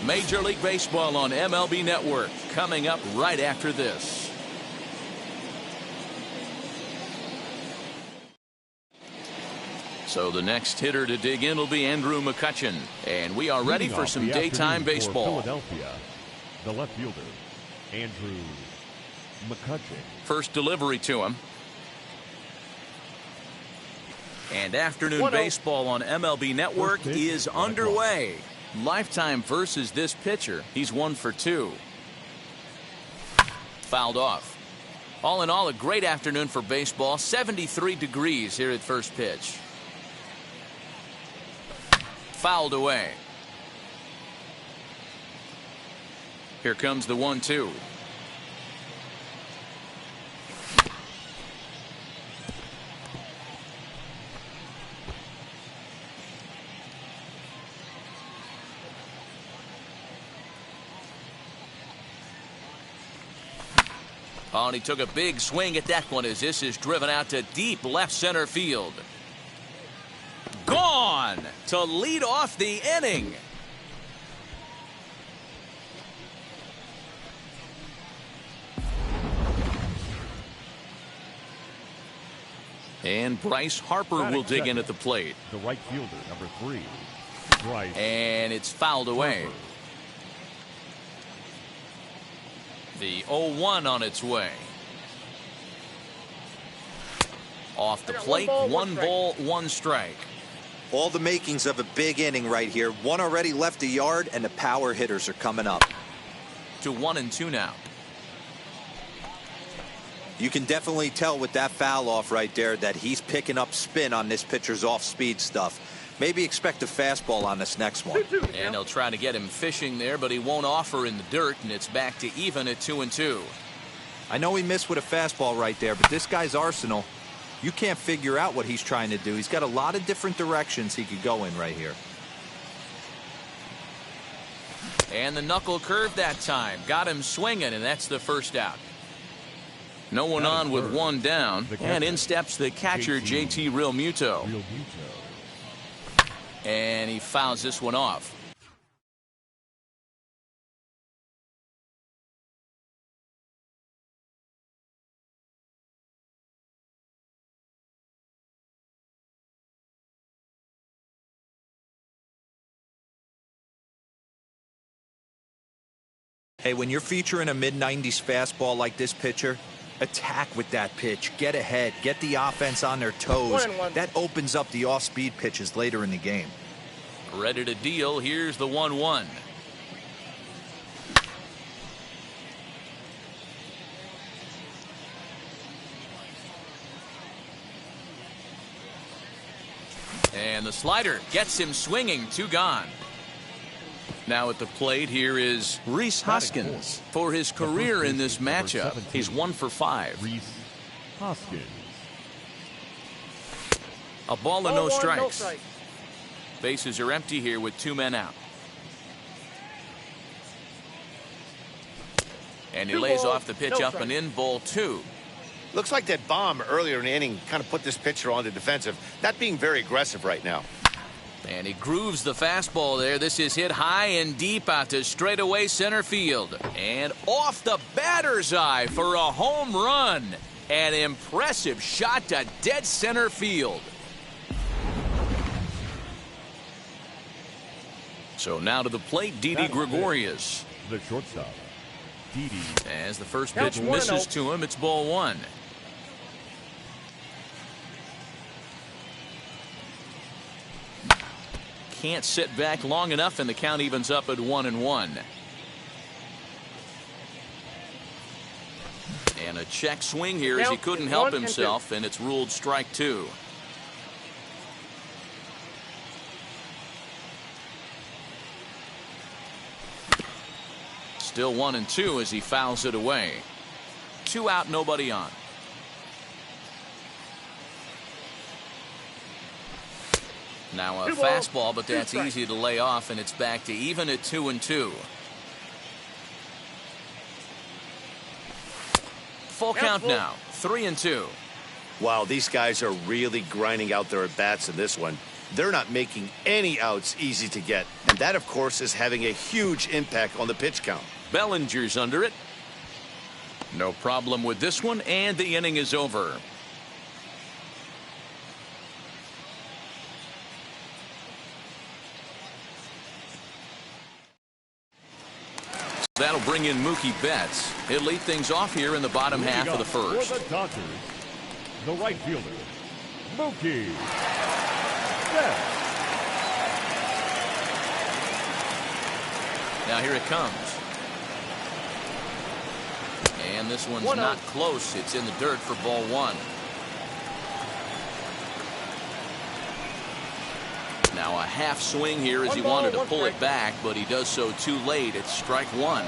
[SPEAKER 1] Major League Baseball on MLB Network coming up right after this. So the next hitter to dig in will be Andrew McCutchen. And we are ready for some daytime baseball.
[SPEAKER 2] Philadelphia, the left fielder, Andrew McCutchen.
[SPEAKER 1] First delivery to him. And afternoon baseball on MLB Network is underway. Lifetime versus this pitcher. He's 1 for 2. Fouled off. All in all, a great afternoon for baseball. 73 degrees here at first pitch. Fouled away. Here comes the 1-2. Oh, and he took a big swing at that one as this is driven out to deep left center field. Gone to lead off the inning. And Bryce Harper will dig in at the plate.
[SPEAKER 2] The right fielder, number 3, Bryce.
[SPEAKER 1] And it's fouled away.
[SPEAKER 2] Harper.
[SPEAKER 1] The 0-1 on its way. Off the plate, 1 ball, 1 strike.
[SPEAKER 3] All the makings of a big inning right here. One already left the yard, and the power hitters are coming up.
[SPEAKER 1] To 1-2 now.
[SPEAKER 3] You can definitely tell with that foul off right there that he's picking up spin on this pitcher's off-speed stuff. Maybe expect a fastball on this next one.
[SPEAKER 1] And they'll try to get him fishing there, but he won't offer in the dirt, and it's back to even at 2-2.
[SPEAKER 3] I know he missed with a fastball right there, but this guy's arsenal, you can't figure out what he's trying to do. He's got a lot of different directions he could go in right here.
[SPEAKER 1] And the knuckle curve that time. Got him swinging, and that's the first out. No one on with 1 down, and in steps the catcher, JT Realmuto. And he fouls this one off.
[SPEAKER 3] Hey, when you're featuring a mid-90s fastball like this pitcher, attack with that pitch. Get ahead. Get the offense on their toes. That opens up the off-speed pitches later in the game.
[SPEAKER 1] Ready to deal. Here's the 1-1. And the slider gets him swinging. 2 gone. Now at the plate, here is Rhys Hoskins. For his career in this matchup, he's 1 for 5.
[SPEAKER 2] Rhys Hoskins.
[SPEAKER 1] A ball and no strikes. Bases are empty here with 2 men out. And he lays off the pitch up and in, ball 2.
[SPEAKER 4] Looks like that bomb earlier in the inning kind of put this pitcher on the defensive, not being very aggressive right now.
[SPEAKER 1] And he grooves the fastball there. This is hit high and deep out to straightaway center field. And off the batter's eye for a home run. An impressive shot to dead center field. So now to the plate, Didi Gregorius.
[SPEAKER 2] The shortstop, Didi.
[SPEAKER 1] As the first pitch misses to him, it's ball 1. Can't sit back long enough, and the count evens up at 1-1. And a check swing here as he couldn't help himself, and it's ruled strike 2. Still 1-2 as he fouls it away. 2 out, nobody on. Now a fastball, but that's easy to lay off, and it's back to even at 2-2. Full count now, 3-2.
[SPEAKER 4] Wow, these guys are really grinding out their at-bats in this one. They're not making any outs easy to get, and that, of course, is having a huge impact on the pitch count.
[SPEAKER 1] Bellinger's under it. No problem with this one, and the inning is over. That'll bring in Mookie Betts. He'll lead things off here in the bottom half of the first.
[SPEAKER 2] For the Dodgers, the right fielder, Mookie Betts.
[SPEAKER 1] Now here it comes. And this one's not close. It's in the dirt for ball 1. Now a half swing here as he wanted to pull it back, but he does so too late. It's strike 1.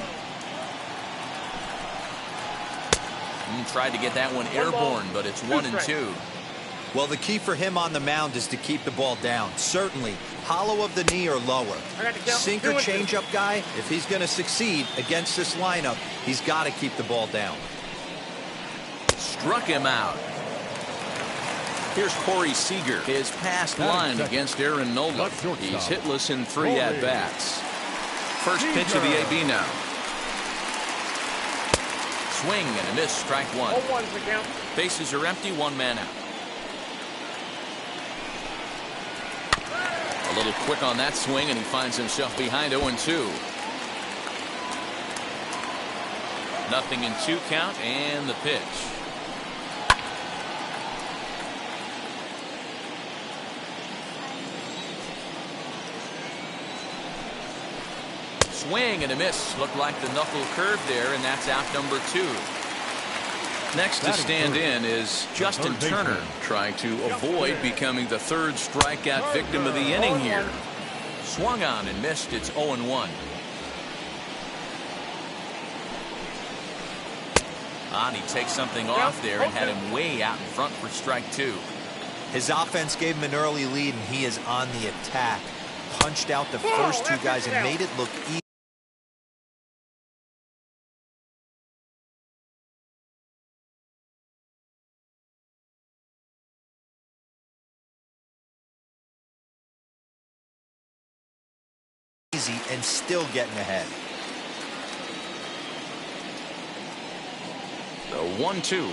[SPEAKER 1] Tried to get that one airborne, but it's 1-2.
[SPEAKER 3] Well, the key for him on the mound is to keep the ball down. Certainly, hollow of the knee or lower. Sinker changeup guy, if he's going to succeed against this lineup, he's got to keep the ball down.
[SPEAKER 1] Struck him out. Here's Corey Seager, his past line against Aaron Nola. He's hitless in 3 at-bats. First pitch of the AB now. Swing and a miss, strike 1. Bases are empty, 1 man out. A little quick on that swing, and he finds himself behind 0-2. Nothing in 2 count, and the pitch. Swing and a miss. Looked like the knuckle curve there, and that's out number 2. Next to stand in is Justin Turner, trying to avoid becoming the 3rd strikeout victim of the inning here. Swung on and missed. It's 0-1. He takes something off there and had him way out in front for strike 2.
[SPEAKER 3] His offense gave him an early lead, and he is on the attack. Punched out the first 2 guys and made it look easy. And still getting ahead.
[SPEAKER 1] The 1-2.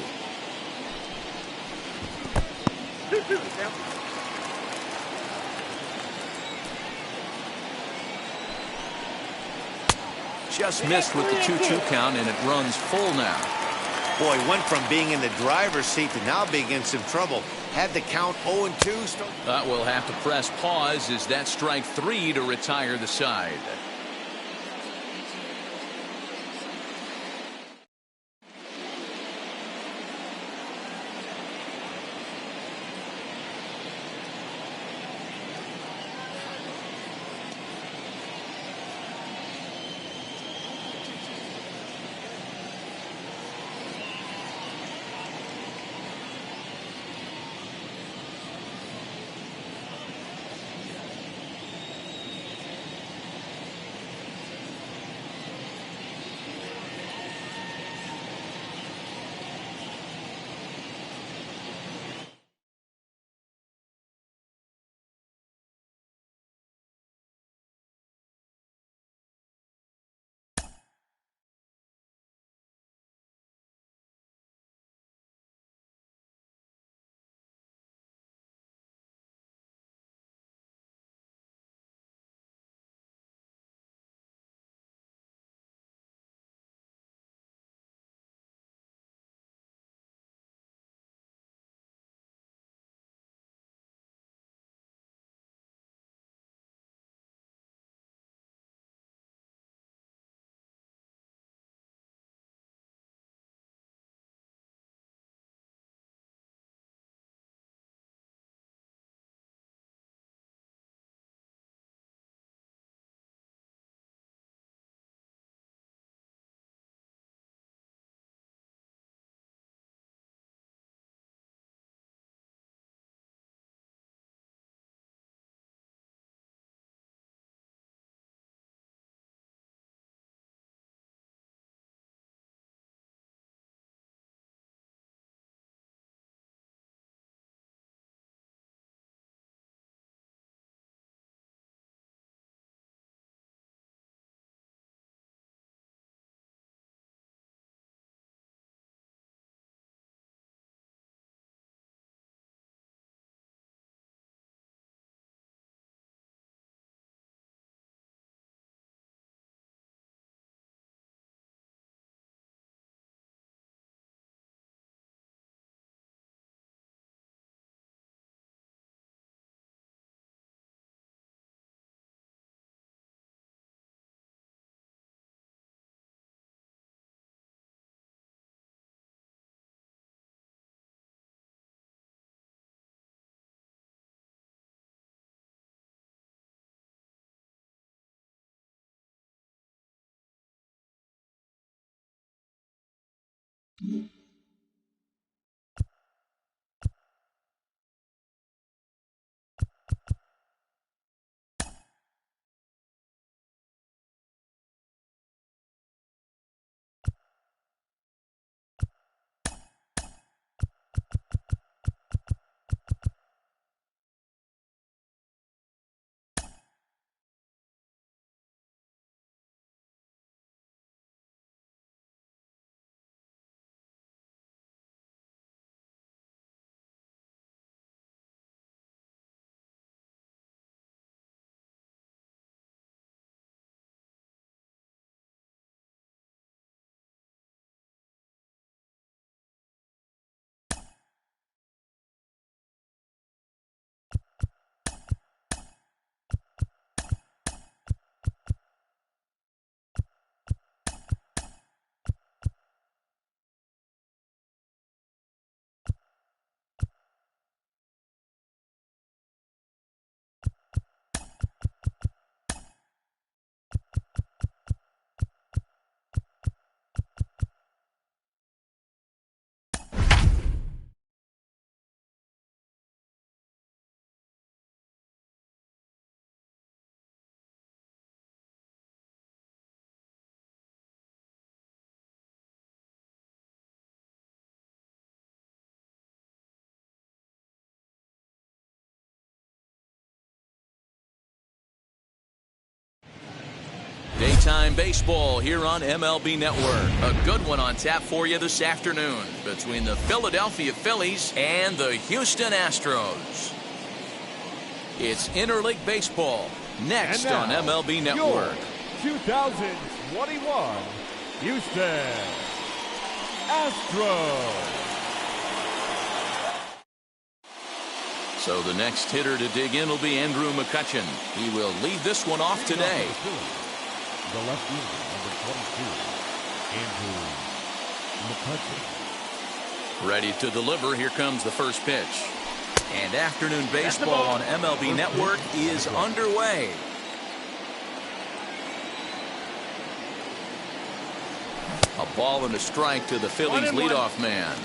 [SPEAKER 1] Just missed with the 2-2 count, and it runs full now.
[SPEAKER 4] Boy, went from being in the driver's seat to now being in some trouble. Had the count 0-2.
[SPEAKER 1] We'll have to press pause as that strike 3 to retire the side. Daytime baseball here on MLB Network. A good one on tap for you this afternoon between the Philadelphia Phillies and the Houston Astros. It's interleague baseball next on MLB Network.
[SPEAKER 2] 2021 Houston Astros.
[SPEAKER 1] So the next hitter to dig in will be Andrew McCutchen. He will lead this one off today.
[SPEAKER 2] The left fielder, number 22, Andrew McCutchen.
[SPEAKER 1] Ready to deliver. Here comes the first pitch. And afternoon baseball on MLB Network is underway. A ball and a strike to the Phillies leadoff man.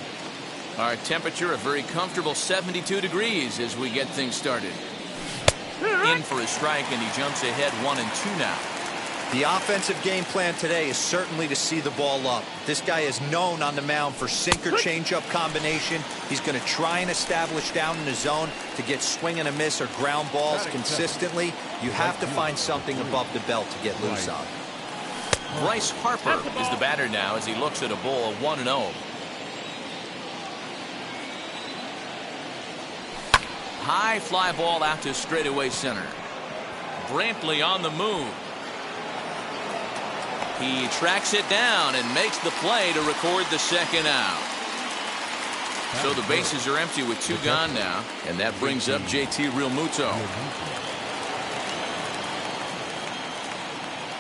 [SPEAKER 1] Our temperature a very comfortable 72 degrees as we get things started. In for a strike, and he jumps ahead 1-2 now.
[SPEAKER 3] The offensive game plan today is certainly to see the ball up. This guy is known on the mound for sinker changeup combination. He's going to try and establish down in the zone to get swing and a miss or ground balls consistently. You have to find something above the belt to get loose on.
[SPEAKER 1] Bryce Harper is the batter now as he looks at a ball 1-0. High fly ball out to straightaway center. Brantley on the move. He tracks it down and makes the play to record the second out. So the bases are empty with 2 gone now, and that brings up JT Realmuto.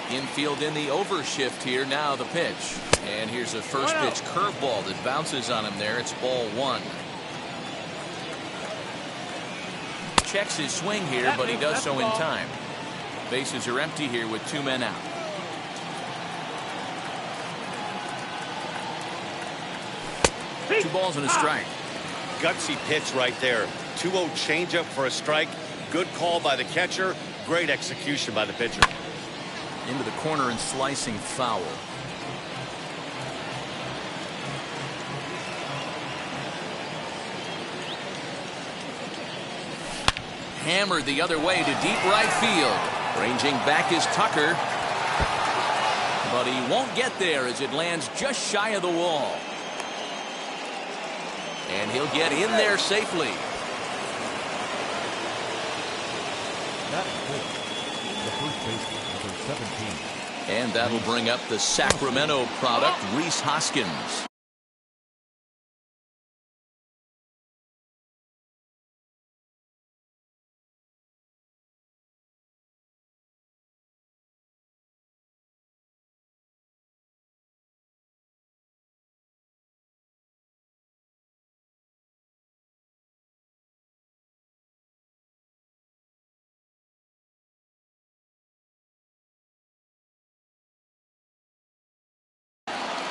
[SPEAKER 1] Infield in the overshift here. Now the pitch. And here's a first pitch curveball that bounces on him there. It's ball 1. Checks his swing here, but he does so in time. Bases are empty here with 2 men out. Two balls and a strike.
[SPEAKER 4] Gutsy pitch right there. 2-0 changeup for a strike. Good call by the catcher. Great execution by the pitcher.
[SPEAKER 1] Into the corner and slicing foul. Hammered the other way to deep right field. Ranging back is Tucker. But he won't get there as it lands just shy of the wall. And he'll get in there safely.
[SPEAKER 2] That is good. The first baseman, number 17.
[SPEAKER 1] And that'll bring up the Sacramento product, Rhys Hoskins.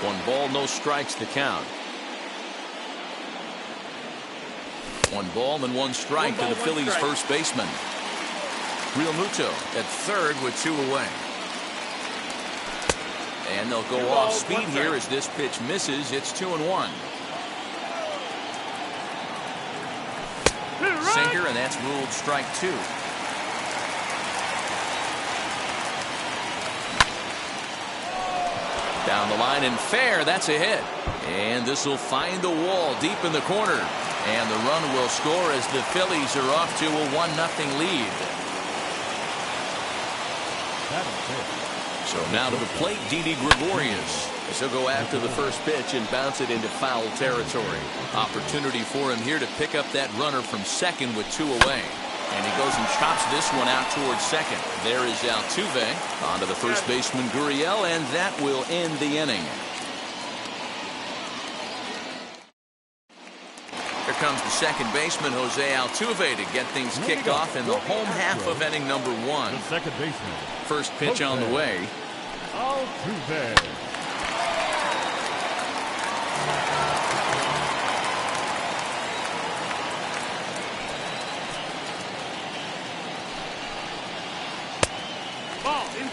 [SPEAKER 1] One ball, no strikes, the count. 1 ball and 1 strike to the Phillies' first baseman. Real Muto at third with 2 away. And they'll go off speed here as this pitch misses. It's 2-1. Sinker, and that's ruled strike 2. Down the line and fair. That's a hit. And this will find the wall deep in the corner. And the run will score as the Phillies are off to a 1-0 lead. So now to the plate, Didi Gregorius. He'll go after the first pitch and bounce it into foul territory. Opportunity for him here to pick up that runner from second with 2 away. And he goes and chops this one out towards second. There is Altuve. On to the first baseman, Gurriel, and that will end the inning. Here comes the second baseman, Jose Altuve, to get things kicked off in the home half of inning number 1.
[SPEAKER 2] The second baseman.
[SPEAKER 1] First pitch on the way.
[SPEAKER 2] Altuve.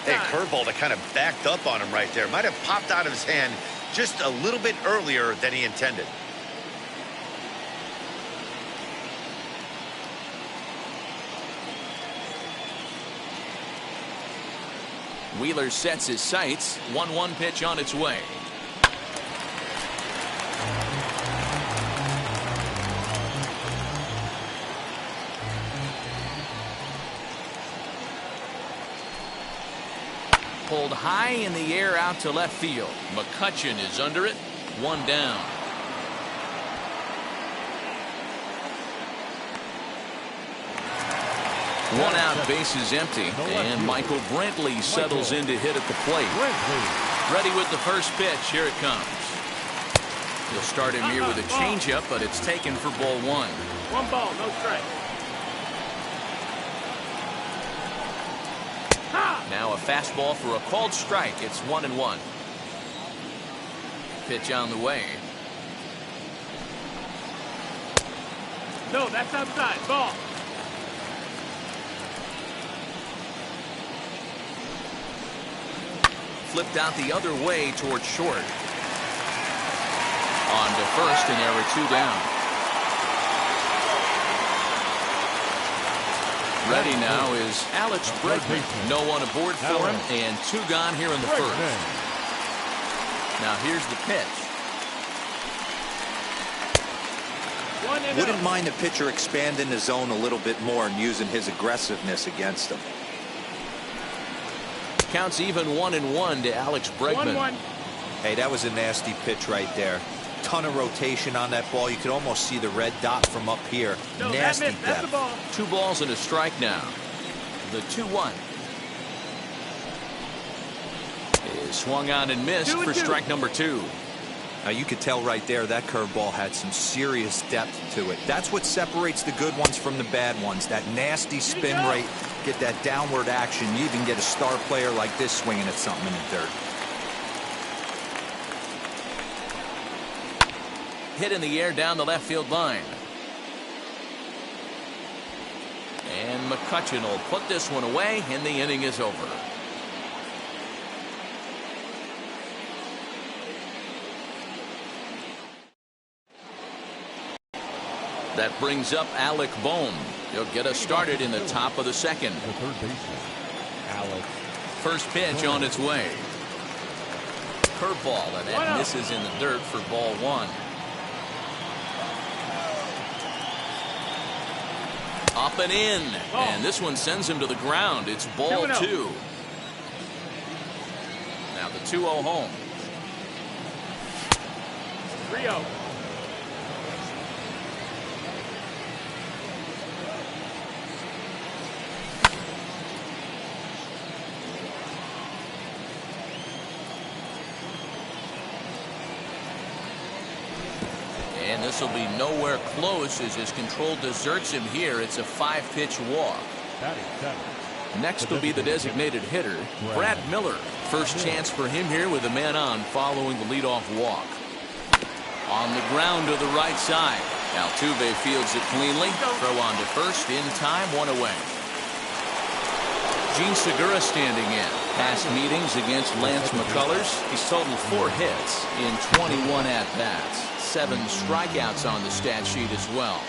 [SPEAKER 4] Hey, curveball that kind of backed up on him right there. Might have popped out of his hand just a little bit earlier than he intended.
[SPEAKER 1] Wheeler sets his sights. 1-1 pitch on its way. Pulled high in the air out to left field. McCutchen is under it. 1 down. One out, bases empty, and Michael Brantley settles in to hit at the plate. Ready with the first pitch. Here it comes. He'll start him here with a changeup, but it's taken for ball 1.
[SPEAKER 5] 1 ball, no strike.
[SPEAKER 1] Now a fastball for a called strike. It's 1-1. Pitch on the way.
[SPEAKER 5] No, that's outside. Ball.
[SPEAKER 1] Flipped out the other way towards short. On to first, and there are 2 down. Ready now is Alex Bregman. No one aboard for him, and 2 gone here in the first. Now here's the pitch.
[SPEAKER 3] Wouldn't mind the pitcher expanding the zone a little bit more and using his aggressiveness against him.
[SPEAKER 1] Counts even 1-1 to Alex Bregman.
[SPEAKER 5] 1-1.
[SPEAKER 3] Hey, that was a nasty pitch right there. Ton of rotation on that ball. You could almost see the red dot from up here.
[SPEAKER 5] No,
[SPEAKER 3] nasty
[SPEAKER 5] that's the
[SPEAKER 3] depth.
[SPEAKER 5] ball.
[SPEAKER 1] 2 balls and a strike now. The 2-1 is swung on and missed for strike number 2.
[SPEAKER 3] Now you could tell right there that curveball had some serious depth to it. That's what separates the good ones from the bad ones. That nasty spin rate, get that downward action. You even get a star player like this swinging at something in the dirt.
[SPEAKER 1] Hit in the air down the left field line. And McCutchen will put this one away, and the inning is over. That brings up Alec Bohm. He'll get us started in the top of the second.
[SPEAKER 2] The third baseman, Alec.
[SPEAKER 1] First pitch on its way. Curveball, and that misses in the dirt for ball 1. Up and in, and this one sends him to the ground. It's ball 2. Now the 2-0 home.
[SPEAKER 5] 3-0.
[SPEAKER 1] And this will be nowhere close as his control deserts him here. It's a 5-pitch walk. Next will be the designated hitter, Brad Miller. First chance for him here with a man on following the leadoff walk. On the ground to the right side. Altuve fields it cleanly. Throw on to first. In time, one away. Gene Segura standing in. Past meetings against Lance McCullers. He's totaled 4 hits in 21 at-bats. 7 strikeouts on the stat sheet as well.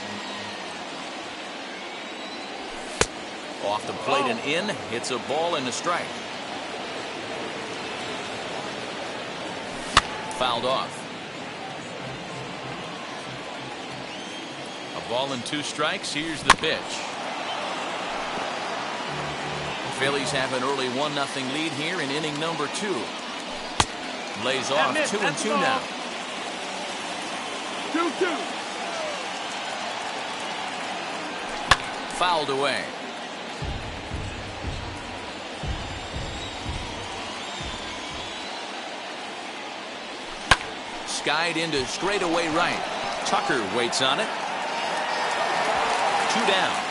[SPEAKER 1] Off the plate and in. Hits a ball and a strike. Fouled off. A ball and 2 strikes. Here's the pitch. The Phillies have an early 1-0 lead here in inning number 2. Lays off 2-2 now.
[SPEAKER 5] 2-2.
[SPEAKER 1] Fouled away. Skied into straightaway right. Tucker waits on it. 2 down.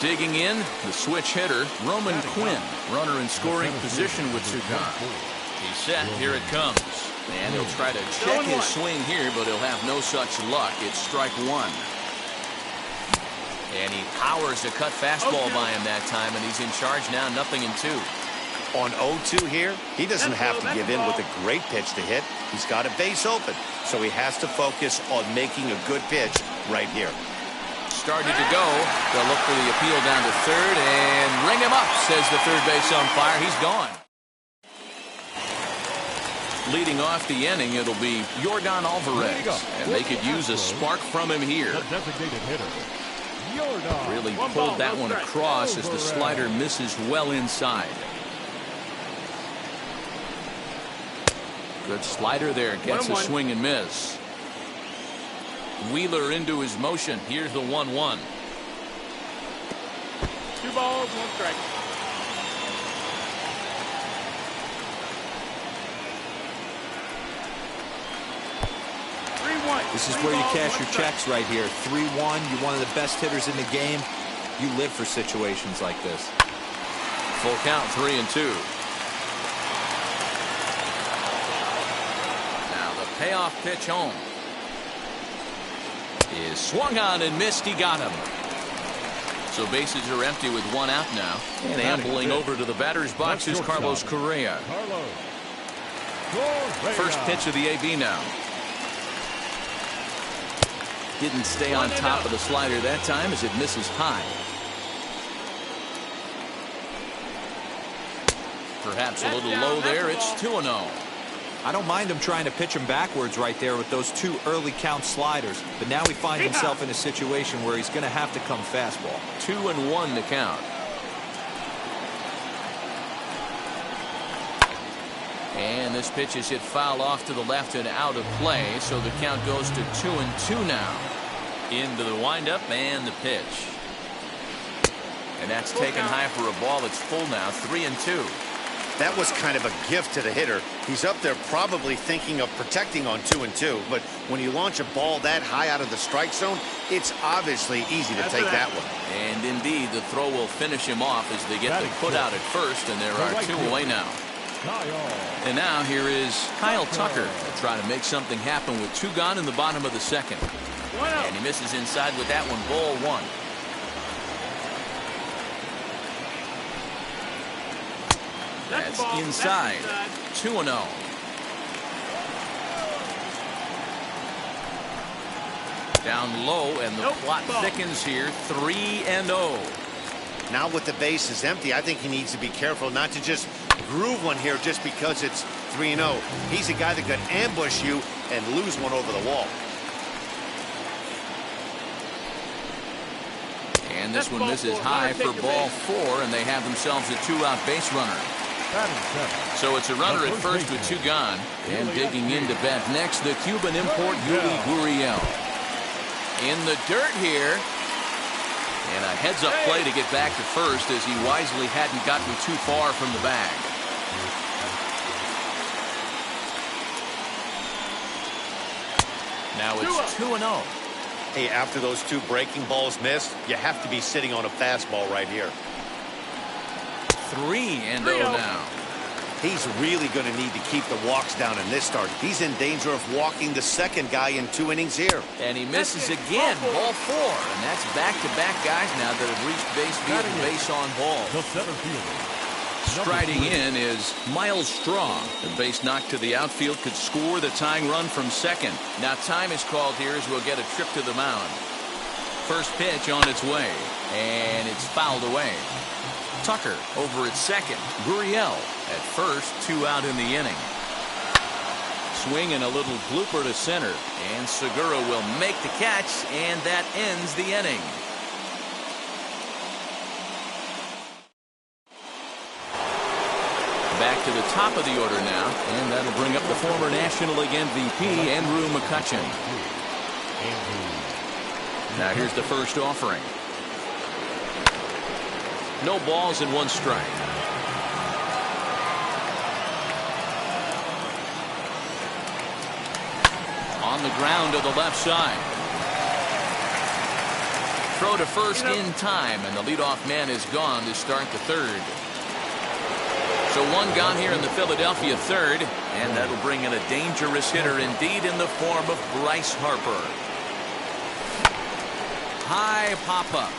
[SPEAKER 1] Digging in, the switch hitter, Roman Quinn. Runner in scoring position with 2 gone. He's set. Here it comes. And he'll try to check his swing here, but he'll have no such luck. It's strike 1. And he powers a cut fastball by him that time, and he's in charge now, 0-2.
[SPEAKER 4] On 0-2 here, he doesn't have to give in with a great pitch to hit. He's got a base open, so he has to focus on making a good pitch right here.
[SPEAKER 1] Started to go. They'll look for the appeal down to third, and ring him up, says the third base umpire. He's gone. Leading off the inning, it'll be Yordan Alvarez, and they could use a spark from him here.
[SPEAKER 2] The designated hitter.
[SPEAKER 1] Really pulled that one across as the slider misses well inside. Good slider there. Gets a swing and miss. Wheeler into his motion. Here's the 1-1.
[SPEAKER 5] 2 balls, 1 strike.
[SPEAKER 3] This is where you cash your checks right here. 3-1. You're one of the best hitters in the game. You live for situations like this.
[SPEAKER 1] Full count, 3-2. Now the payoff pitch home is swung on and missed. He got him. So bases are empty with 1 out now. And ambling over to the batter's box is Carlos Correa. First pitch of the AB now. Didn't stay on top of the slider that time as it misses high. Perhaps a little low there. It's 2-0.
[SPEAKER 3] I don't mind him trying to pitch him backwards right there with those 2 early count sliders. But now he finds himself in a situation where he's going to have to come fastball.
[SPEAKER 1] 2-1 to count. And this pitch is hit foul off to the left and out of play, so the count goes to 2-2 now. Into the windup and the pitch. And that's taken high for a ball that's full now, 3-2.
[SPEAKER 4] That was kind of a gift to the hitter. He's up there probably thinking of protecting on 2-2, but when you launch a ball that high out of the strike zone, it's obviously easy to take that one.
[SPEAKER 1] And indeed, the throw will finish him off as they get the put out at first, and there are 2 away now. And now here is Kyle Tucker to try to make something happen with 2 gone in the bottom of the 2nd. And he misses inside with that one, ball 1. That's inside. 2-0. Down low, and the plot thickens here. 3-0.
[SPEAKER 4] Now with the bases empty, I think he needs to be careful not to just groove one here just because it's 3-0. He's a guy that could ambush you and lose one over the wall.
[SPEAKER 1] And this one misses high for ball 4, and they have themselves a 2-out base runner. So it's a runner at first with 2 gone. And digging in to bat next, the Cuban import Yuli Gurriel. In the dirt here. And a heads-up play to get back to first as he wisely hadn't gotten too far from the bag. Now it's 2-0.
[SPEAKER 4] Hey, after those 2 breaking balls missed, you have to be sitting on a fastball right here.
[SPEAKER 1] 3-0 now.
[SPEAKER 4] He's really going to need to keep the walks down in this start. He's in danger of walking the second guy in 2 innings here.
[SPEAKER 1] And he misses again, ball 4. And that's back-to-back guys now that have reached base via the base on ball.
[SPEAKER 2] The center fielder.
[SPEAKER 1] Striding in is Miles Straw. The base knock to the outfield could score the tying run from second. Now time is called here as we'll get a trip to the mound. First pitch on its way, and it's fouled away. Tucker over at second. Gurriel at first, 2 out in the inning. Swing and a little blooper to center, and Segura will make the catch, and that ends the inning. Back to the top of the order now, and that'll bring up the former National League MVP, Andrew McCutchen. Now here's the first offering. No balls and 1 strike. On the ground to the left side. Throw to first in time, and the leadoff man is gone to start the third. So 1 gone here in the Philadelphia third, and that'll bring in a dangerous hitter indeed in the form of Bryce Harper. High pop-up.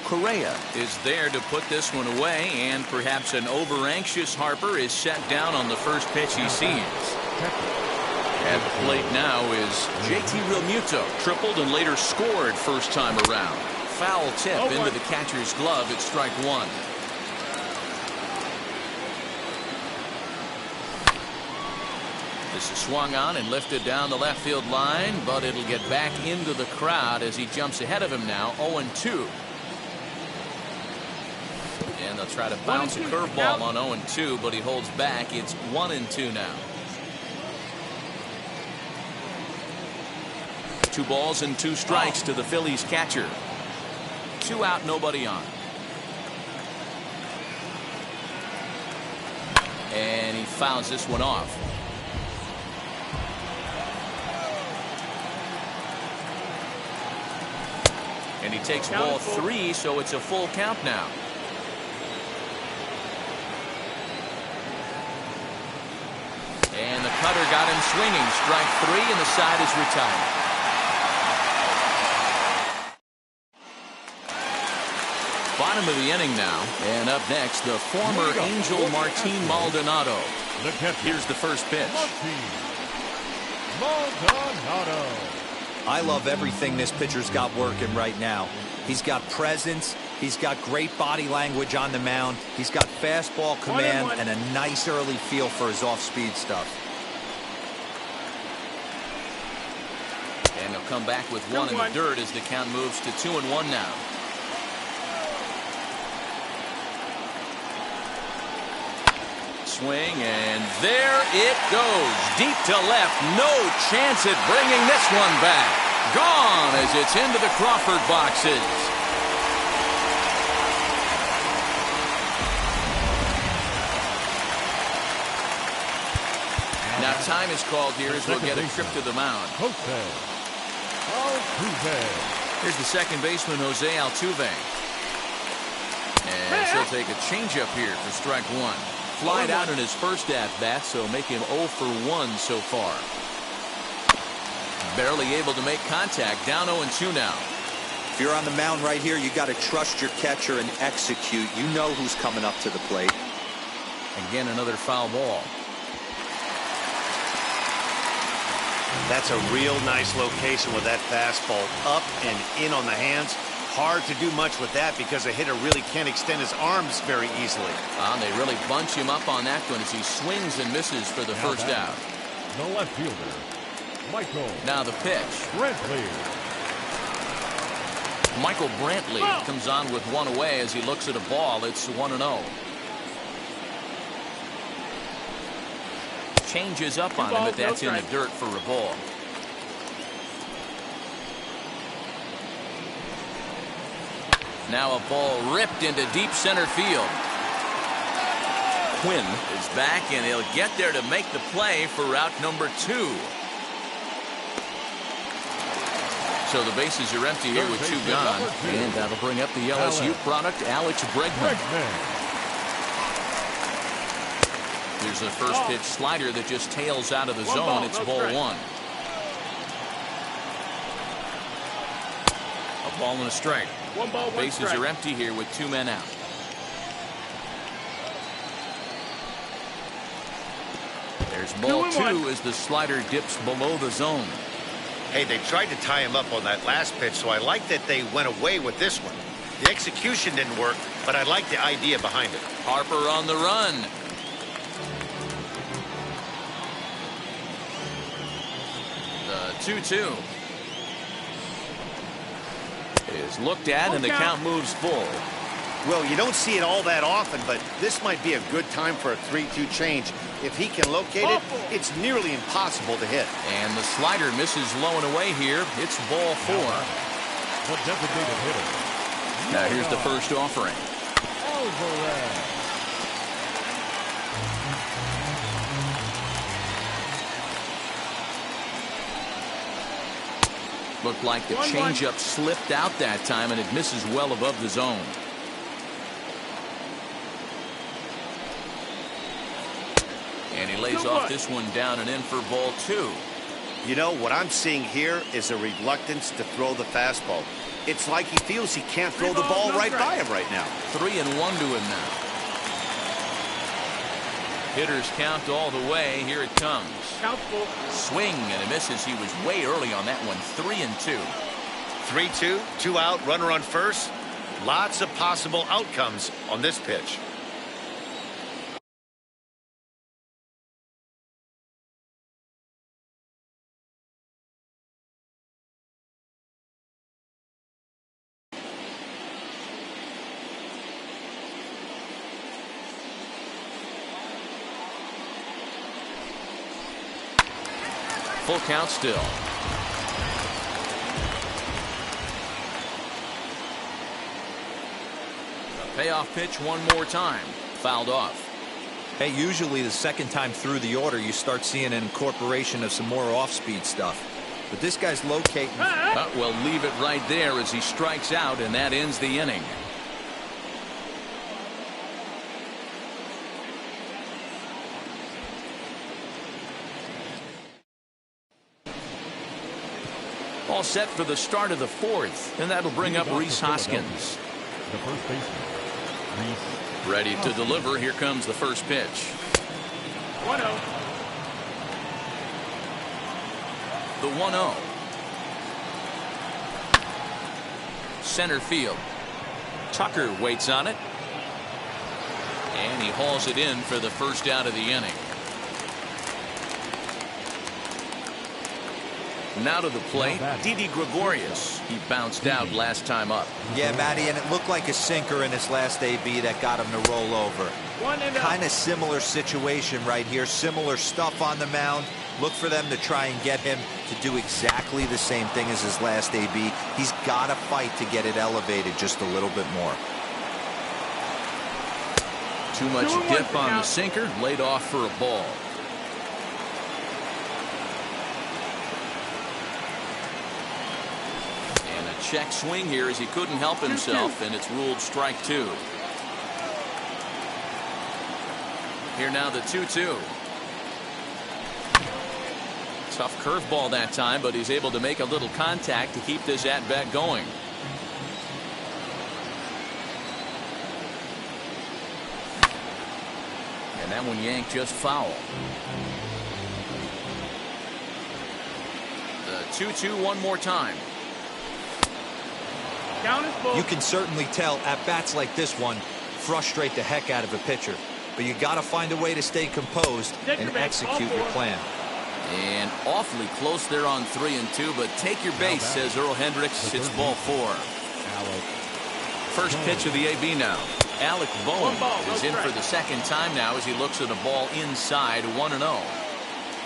[SPEAKER 1] Correa is there to put this one away, and perhaps an over-anxious Harper is set down on the first pitch he sees. At the plate now is JT Realmuto. Tripled and later scored first time around. Foul tip into the catcher's glove at strike 1. This is swung on and lifted down the left field line, but it'll get back into the crowd as he jumps ahead of him now, 0-2. And they'll try to bounce a curveball on 0-2, but he holds back. It's 1-2 now. 2 balls and 2 strikes to the Phillies catcher. 2 out, nobody on. And he fouls this one off. And he takes ball 3, so it's a full count now. And the cutter got him swinging. Strike 3, and the side is retired. Bottom of the inning now, and up next, the former Angel Martin Maldonado. Here's the first pitch.
[SPEAKER 2] Maldonado.
[SPEAKER 3] I love everything this pitcher's got working right now. He's got presence. He's got great body language on the mound. He's got fastball command and a nice early feel for his off-speed stuff.
[SPEAKER 1] And he'll come back with 1 in the dirt as the count moves to 2-1 now. Swing, and there it goes. Deep to left. No chance at bringing this one back. Gone as it's into the Crawford boxes. Now time is called here as we'll get a trip to the mound. Here's the second baseman, Jose Altuve. And he'll take a changeup here for strike 1. Flied out in his first at-bat, so make him 0 for 1 so far. Barely able to make contact. Down 0-2 now.
[SPEAKER 3] If you're on the mound right here, you got to trust your catcher and execute. You know who's coming up to the plate.
[SPEAKER 1] Again, another foul ball.
[SPEAKER 4] That's a real nice location with that fastball up and in on the hands. Hard to do much with that because a hitter really can't extend his arms very easily.
[SPEAKER 1] And they really bunch him up on that one as he swings and misses for the first out.
[SPEAKER 2] The left fielder, Michael.
[SPEAKER 1] Now the pitch.
[SPEAKER 2] Brantley.
[SPEAKER 1] Michael Brantley comes on with 1 away as he looks at a ball. It's 1-0. Changes up on him, but that's in the dirt for a ball. Now a ball ripped into deep center field. Quinn is back, and he'll get there to make the play for route number 2. So the bases are empty here with 2 gone. And that'll bring up the LSU product, Alex Bregman. Here's a first pitch slider that just tails out of the zone. It's ball 1. A ball and a strike. Bases are empty here with 2 men out. There's ball 2 as the slider dips below the zone.
[SPEAKER 4] Hey, they tried to tie him up on that last pitch, so I like that they went away with this one. The execution didn't work, but I like the idea behind it.
[SPEAKER 1] Harper on the run. The 2-2 is looked at, and the count moves full.
[SPEAKER 4] Well, you don't see it all that often, but this might be a good time for a 3-2 change. If he can locate it, it's nearly impossible to hit.
[SPEAKER 1] And the slider misses low and away here. It's ball 4.
[SPEAKER 2] The designated hitter.
[SPEAKER 1] Now here's the first offering.
[SPEAKER 2] Alvarez.
[SPEAKER 1] Looked like the changeup slipped out that time, and it misses well above the zone. And he lays off this one down and in for ball 2.
[SPEAKER 4] You know, what I'm seeing here is a reluctance to throw the fastball. It's like he feels he can't throw the ball right by him right now.
[SPEAKER 1] 3-1 to him now. Hitters count all the way. Here it comes. Swing, and it misses. He was way early on that one. 3-2.
[SPEAKER 4] 3-2, 2 out, runner on first. Lots of possible outcomes on this pitch.
[SPEAKER 1] Full count still. A payoff pitch one more time. Fouled off.
[SPEAKER 3] Hey, usually the second time through the order, you start seeing an incorporation of some more off-speed stuff. But this guy's locating.
[SPEAKER 1] Well, leave it right there as he strikes out, and that ends the inning. All set for the start of the 4th, and that'll bring up Rhys Hoskins.
[SPEAKER 2] The first baseman,
[SPEAKER 1] Ready to deliver. Here comes the first pitch.
[SPEAKER 5] 1-0.
[SPEAKER 1] The 1-0. Center field. Tucker waits on it. And he hauls it in for the first out of the inning. Now to the plate, Didi Gregorius. He bounced out last time up.
[SPEAKER 3] Yeah, Matty, and it looked like a sinker in his last AB that got him to roll over. Kind of similar situation right here. Similar stuff on the mound. Look for them to try and get him to do exactly the same thing as his last AB. He's got to fight to get it elevated just a little bit more.
[SPEAKER 1] Too much dip on the sinker. Laid off for a ball. Check swing here as he couldn't help himself, and it's ruled strike 2. Here now the 2-2. Tough curveball that time, but he's able to make a little contact to keep this at-bat going. And that one yanked just foul. The 2-2 one more time.
[SPEAKER 3] You can certainly tell at-bats like this one frustrate the heck out of a pitcher. But you got to find a way to stay composed and execute your plan.
[SPEAKER 1] And awfully close there on 3-2, but take your base, says Earl Hendricks. It's ball 4. First pitch of the AB now. Alec Bohm is in for the second time now as he looks at a ball inside 1-0.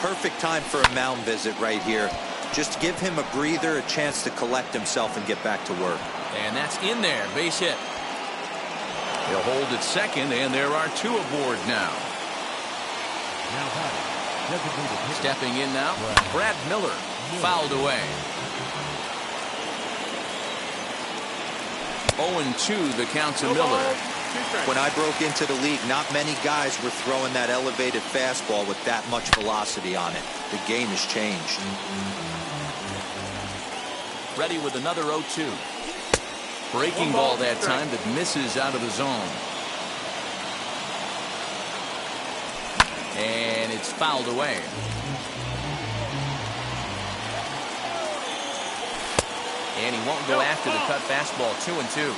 [SPEAKER 3] Perfect time for a mound visit right here. Just give him a breather, a chance to collect himself and get back to work.
[SPEAKER 1] And that's in there. Base hit. He'll hold at second, and there are 2 aboard now. Stepping in now, Brad Miller. Fouled away. 0-2 the count to Miller.
[SPEAKER 3] When I broke into the league, not many guys were throwing that elevated fastball with that much velocity on it. The game has changed.
[SPEAKER 1] Ready with another 0-2. Breaking ball that time that misses out of the zone. And it's fouled away. And he won't go after the cut fastball. 2-2.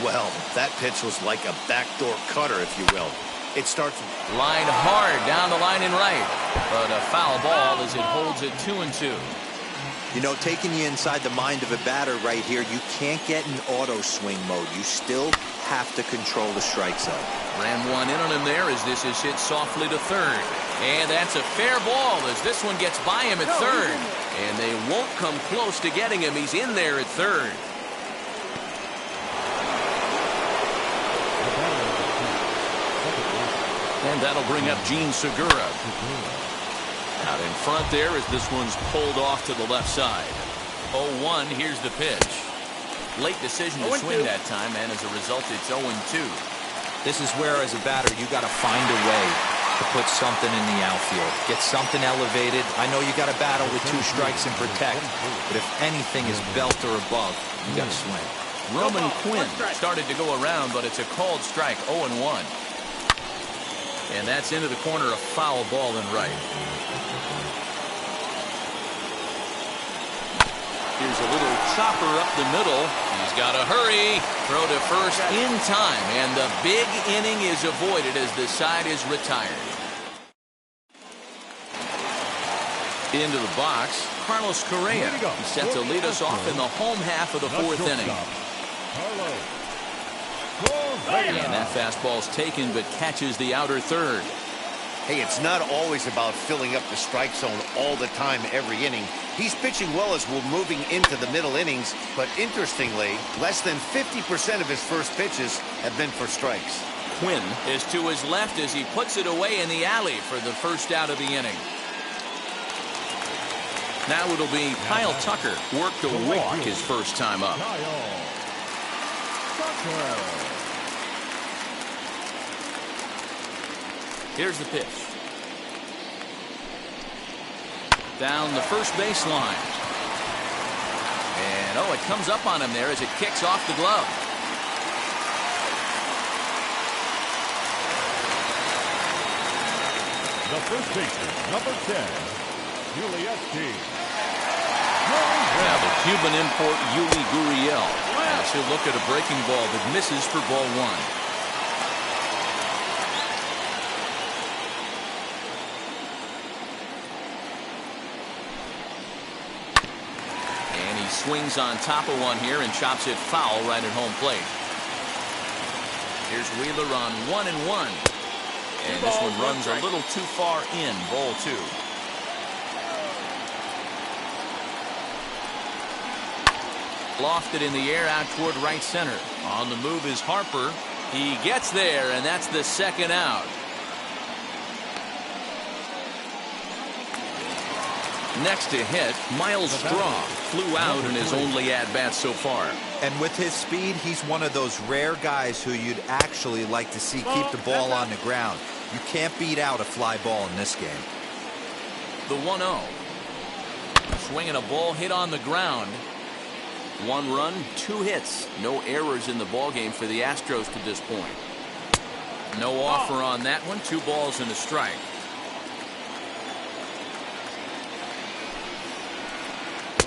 [SPEAKER 4] Well, that pitch was like a backdoor cutter, if you will. It starts
[SPEAKER 1] line hard down the line and right. But a foul ball as it holds it 2-2.
[SPEAKER 3] You know, taking you inside the mind of a batter right here, you can't get in auto swing mode. You still have to control the strike zone.
[SPEAKER 1] Ran one in on him there as this is hit softly to third. And that's a fair ball as this one gets by him at third. And they won't come close to getting him. He's in there at third. And that'll bring up Gene Segura. Out in front there as this one's pulled off to the left side. 0-1, here's the pitch. Late decision to swing that time, and as a result, it's 0-2.
[SPEAKER 3] This is where, as a batter, you got to find a way to put something in the outfield. Get something elevated. I know you got to battle with 2 strikes and protect, but if anything is belt or above, you got to swing.
[SPEAKER 1] Roman Quinn started to go around, but it's a called strike, 0-1. And that's into the corner, a foul ball and right. Here's a little chopper up the middle. He's got to hurry. Throw to first in time, and the big inning is avoided as the side is retired. Into the box, Carlos Correa. He's set to lead us off in the home half of the 4th inning. And that fastball's taken but catches the outer third.
[SPEAKER 4] Hey, it's not always about filling up the strike zone all the time every inning. He's pitching well as we're moving into the middle innings, but interestingly, less than 50% of his first pitches have been for strikes.
[SPEAKER 1] Quinn is to his left as he puts it away in the alley for the first out of the inning. Now it'll be Kyle Tucker, work to walk his first time up. Here's the pitch. Down the first baseline. And, it comes up on him there as it kicks off the glove.
[SPEAKER 2] The first baseman, number 10, Yuli.
[SPEAKER 1] Now the Cuban import Yuli Gurriel. As he'll look at a breaking ball that misses for ball 1. Swings on top of one here and chops it foul right at home plate. Here's Wheeler on 1-1. And this one runs a little too far in, ball 2. Lofted in the air out toward right center. On the move is Harper. He gets there, and that's the second out. Next to hit, Miles Straw flew out in his only at-bat so far.
[SPEAKER 3] And with his speed, he's one of those rare guys who you'd actually like to see keep the ball on the ground. You can't beat out a fly ball in this game.
[SPEAKER 1] The 1-0. Swinging a ball hit on the ground. 1 run, 2 hits. No errors in the ballgame for the Astros to this point. No offer on that one. 2 balls and a strike.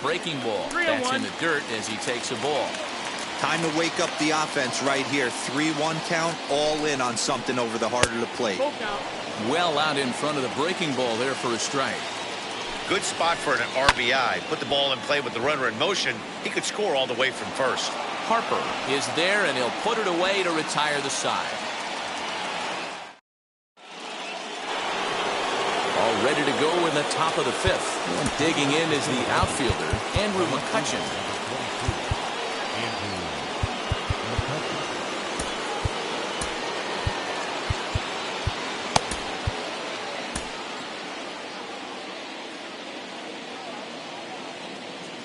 [SPEAKER 1] Breaking ball. That's in the dirt as he takes a ball.
[SPEAKER 3] Time to wake up the offense right here. 3-1 count, all in on something over the heart of the plate.
[SPEAKER 1] Well out in front of the breaking ball there for a strike.
[SPEAKER 4] Good spot for an RBI. Put the ball in play with the runner in motion. He could score all the way from first.
[SPEAKER 1] Harper is there, and he'll put it away to retire the side. All ready to go in the top of the 5th. And digging in is the outfielder, Andrew McCutchen.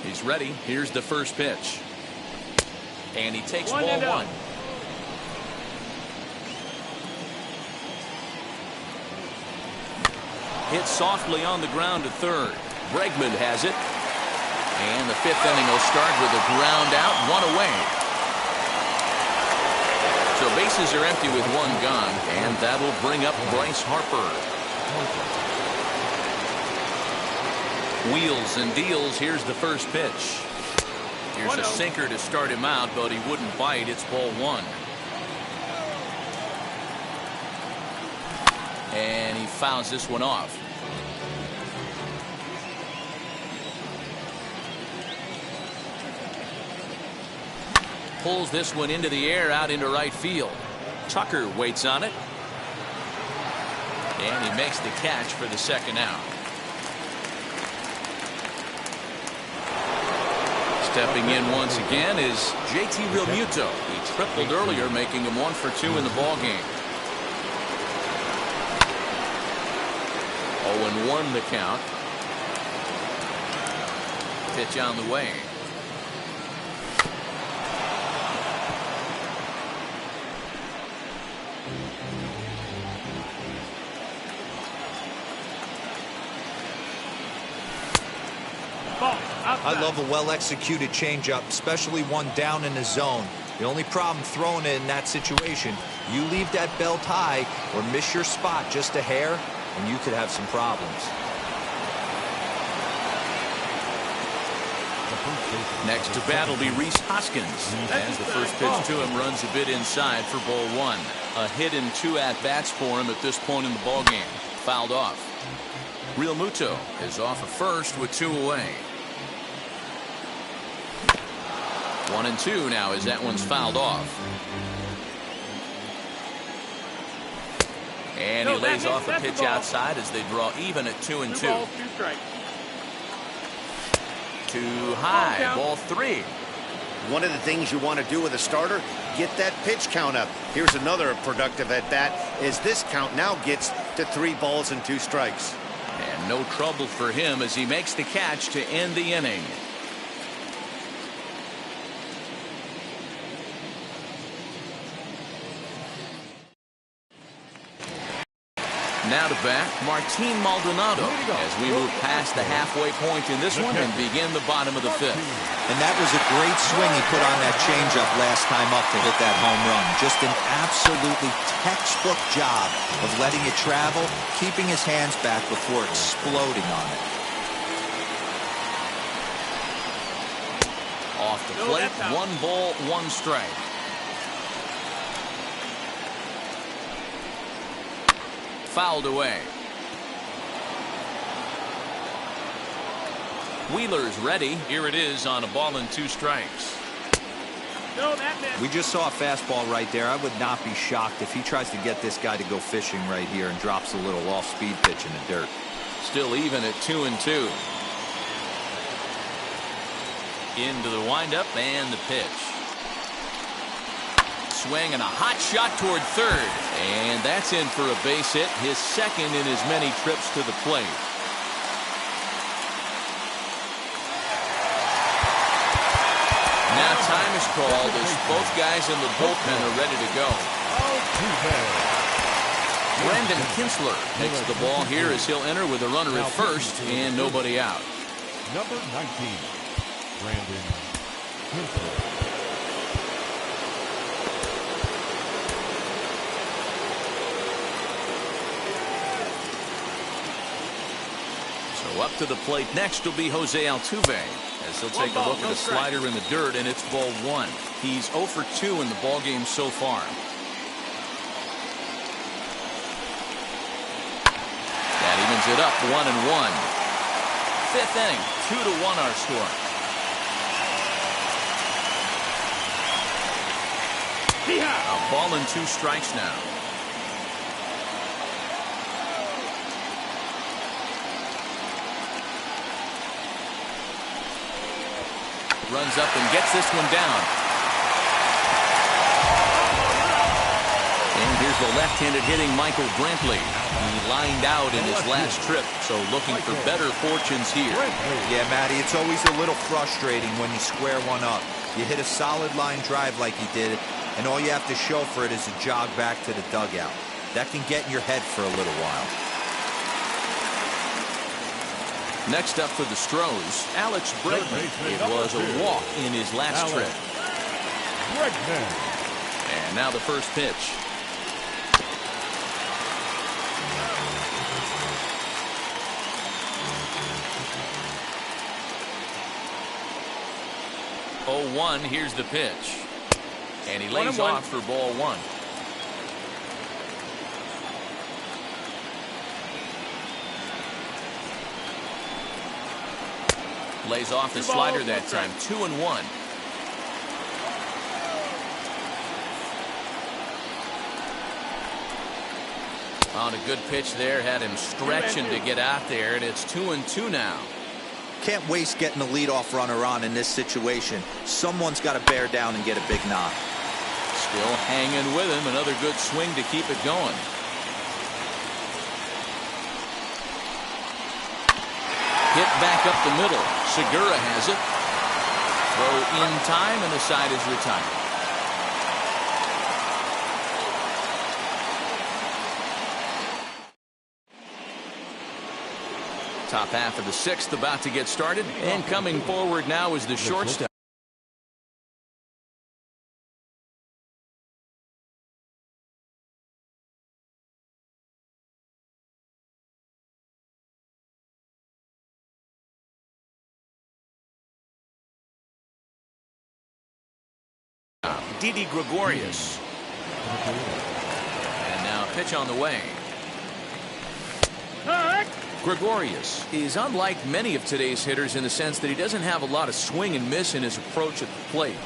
[SPEAKER 1] He's ready. Here's the first pitch. And he takes
[SPEAKER 5] One
[SPEAKER 1] ball
[SPEAKER 5] and out.
[SPEAKER 1] 1. Hit softly on the ground to third. Bregman has it. And the 5th inning will start with a ground out, 1 away. So bases are empty with 1 gone, and that'll bring up Bryce Harper. Wheels and deals. Here's the first pitch. Here's a sinker to start him out, but he wouldn't bite. It's ball 1. And he fouls this one off. Pulls this one into the air out into right field. Tucker waits on it. And he makes the catch for the 2nd out. Stepping in once again is JT Realmuto. He tripled earlier, making him 1 for 2 in the ballgame. 0-1 the count. Pitch on the way.
[SPEAKER 3] I love a well-executed changeup, especially one down in the zone. The only problem throwing it in that situation, you leave that belt high or miss your spot just a hair, and you could have some problems.
[SPEAKER 1] Next to bat will be Rhys Hoskins. As the first pitch to him runs a bit inside for ball 1. A hit in 2 at-bats for him at this point in the ballgame. Fouled off. Realmuto is off at first with 2 away. 1-2 now as that one's fouled off. And he lays off a pitch outside as they draw even at 2-2.
[SPEAKER 5] 2 balls, 2 strikes.
[SPEAKER 1] Too high, ball 3.
[SPEAKER 4] One of the things you want to do with a starter, get that pitch count up. Here's another productive at bat as this count now gets to 3 balls and 2 strikes.
[SPEAKER 1] And no trouble for him as he makes the catch to end the inning. Now to bat, Martin Maldonado as we move past the halfway point in this one and begin the bottom of the 5th.
[SPEAKER 3] And that was a great swing he put on that changeup last time up to hit that home run. Just an absolutely textbook job of letting it travel, keeping his hands back before exploding on it.
[SPEAKER 1] Off the plate, 1 ball, 1 strike. Fouled away. Wheeler's ready. Here it is on a ball and 2 strikes.
[SPEAKER 5] No, that missed.
[SPEAKER 3] We just saw a fastball right there. I would not be shocked if he tries to get this guy to go fishing right here and drops a little off-speed pitch in the dirt.
[SPEAKER 1] Still even at 2-2. Into the windup and the pitch. Swing and a hot shot toward third. And that's in for a base hit, his 2nd in as many trips to the plate. Now time is called as both guys in the bullpen are ready to go. Brandon Kinsler takes the ball here as he'll enter with a runner at first and nobody out.
[SPEAKER 2] Number 19, Brandon Kinsler.
[SPEAKER 1] So up to the plate next will be Jose Altuve as he'll take a look at a slider in the dirt, and it's ball 1. He's 0 for 2 in the ballgame so far. That evens it up 1-1. 5th inning, 2-1 our score. A ball and 2 strikes now. Runs up and gets this one down. And here's the left-handed hitting Michael Brantley. He lined out in his last trip, so looking for better fortunes here.
[SPEAKER 3] Yeah, Matty, it's always a little frustrating when you square one up. You hit a solid line drive like he did, and all you have to show for it is a jog back to the dugout. That can get in your head for a little while.
[SPEAKER 1] Next up for the Stros, Alex Bregman. It was a walk in his last trip. And now the first pitch. Oh, 1, here's the pitch. And he lays off for ball 1. Lays off the slider that time. 2-1. On a good pitch there, had him stretching to get out there, and it's 2-2 now.
[SPEAKER 3] Can't waste getting the leadoff runner on in this situation. Someone's got to bear down and get a big knock.
[SPEAKER 1] Still hanging with him. Another good swing to keep it going. Hit back up the middle. Segura has it. Throw in time, and the side is retired. Top half of the 6th about to get started, and coming forward now is the shortstop. Didi Gregorius. And now pitch on the way. Gregorius is unlike many of today's hitters in the sense that he doesn't have a lot of swing and miss in his approach at the plate.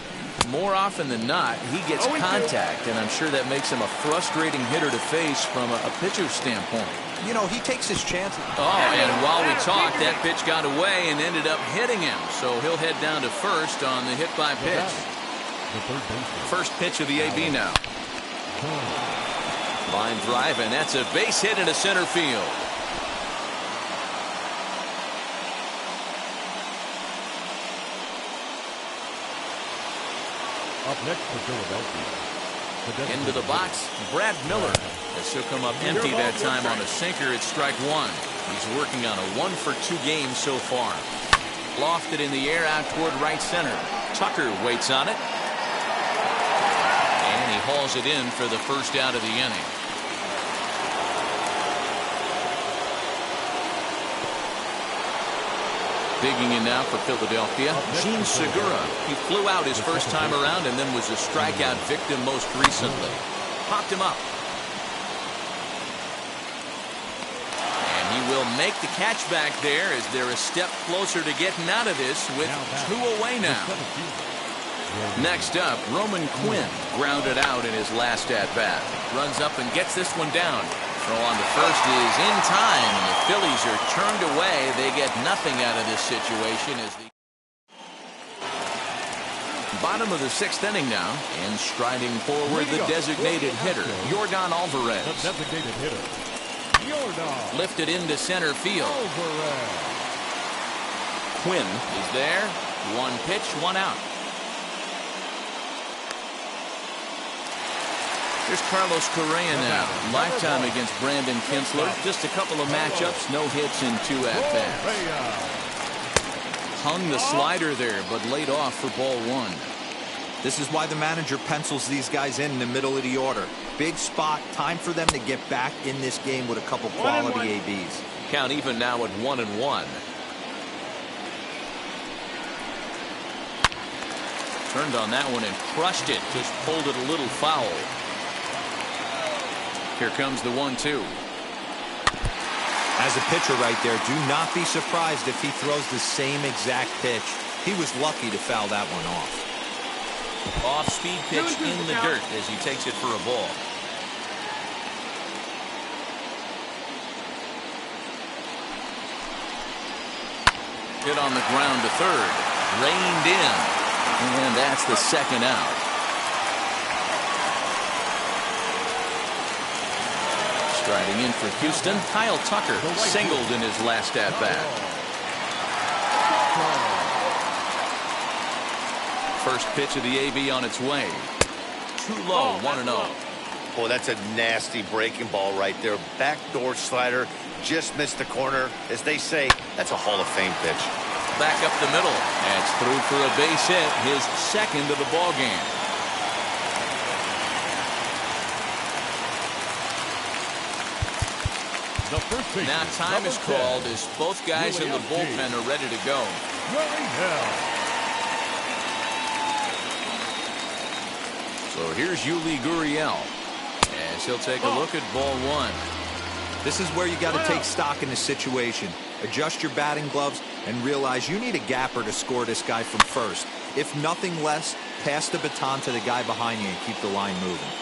[SPEAKER 1] More often than not, he gets contact, and I'm sure that makes him a frustrating hitter to face from a pitcher's standpoint.
[SPEAKER 3] You know, he takes his chances.
[SPEAKER 1] Oh, and while we talked, that pitch got away and ended up hitting him, so he'll head down to first on the hit by pitch. First pitch of the AB now. Line drive, and that's a base hit into center field.
[SPEAKER 2] Up next for Philadelphia.
[SPEAKER 1] Into the box, Brad Miller. This will come up empty that time on a sinker at strike 1. He's working on a 1-for-2 game so far. Lofted in the air out toward right center. Tucker waits on it. And he hauls it in for the first out of the inning. Digging in now for Philadelphia, Gene Segura. He flew out his first time around and then was a strikeout victim most recently. Popped him up. And he will make the catch back there as they're a step closer to getting out of this with 2 away now. Next up, Roman Quinn grounded out in his last at-bat. Runs up and gets this one down. Throw on the first is in time, and the Phillies are turned away. They get nothing out of this situation as the bottom of the 6th inning now, and striding forward the designated hitter, Yordan Alvarez.
[SPEAKER 2] The designated hitter, Yordan.
[SPEAKER 1] Lifted into center field. Quinn is there. 1 pitch, 1 out. Here's Carlos Correa now. Lifetime against Brandon Kinsler. Just a couple of matchups, no hits in 2 at-bats. Hung the slider there, but laid off for ball 1.
[SPEAKER 3] This is why the manager pencils these guys in the middle of the order. Big spot, time for them to get back in this game with a couple quality ABs.
[SPEAKER 1] Count even now at 1-1. Turned on that one and crushed it. Just pulled it a little foul. Here comes the 1-2.
[SPEAKER 3] As a pitcher right there, do not be surprised if he throws the same exact pitch. He was lucky to foul that one off.
[SPEAKER 1] Off-speed pitch in the dirt as he takes it for a ball. Hit on the ground to third. Reined in. And that's the 2nd out. Striding in for Houston, Kyle Tucker singled in his last at-bat. first pitch of the AB on its way. Too low, 1-0.
[SPEAKER 4] Boy, that's a nasty breaking ball right there. Backdoor slider, just missed the corner. As they say, that's a Hall of Fame pitch.
[SPEAKER 1] Back up the middle. That's through for a base hit, his second of the ball game. Now time is called as both guys in the bullpen are ready to go. So here's Yuli Gurriel as he'll take a look at ball one.
[SPEAKER 3] This is where you got to take stock in the situation. Adjust your batting gloves and realize you need a gapper to score this guy from first. If nothing less, pass the baton to the guy behind you and keep the line moving.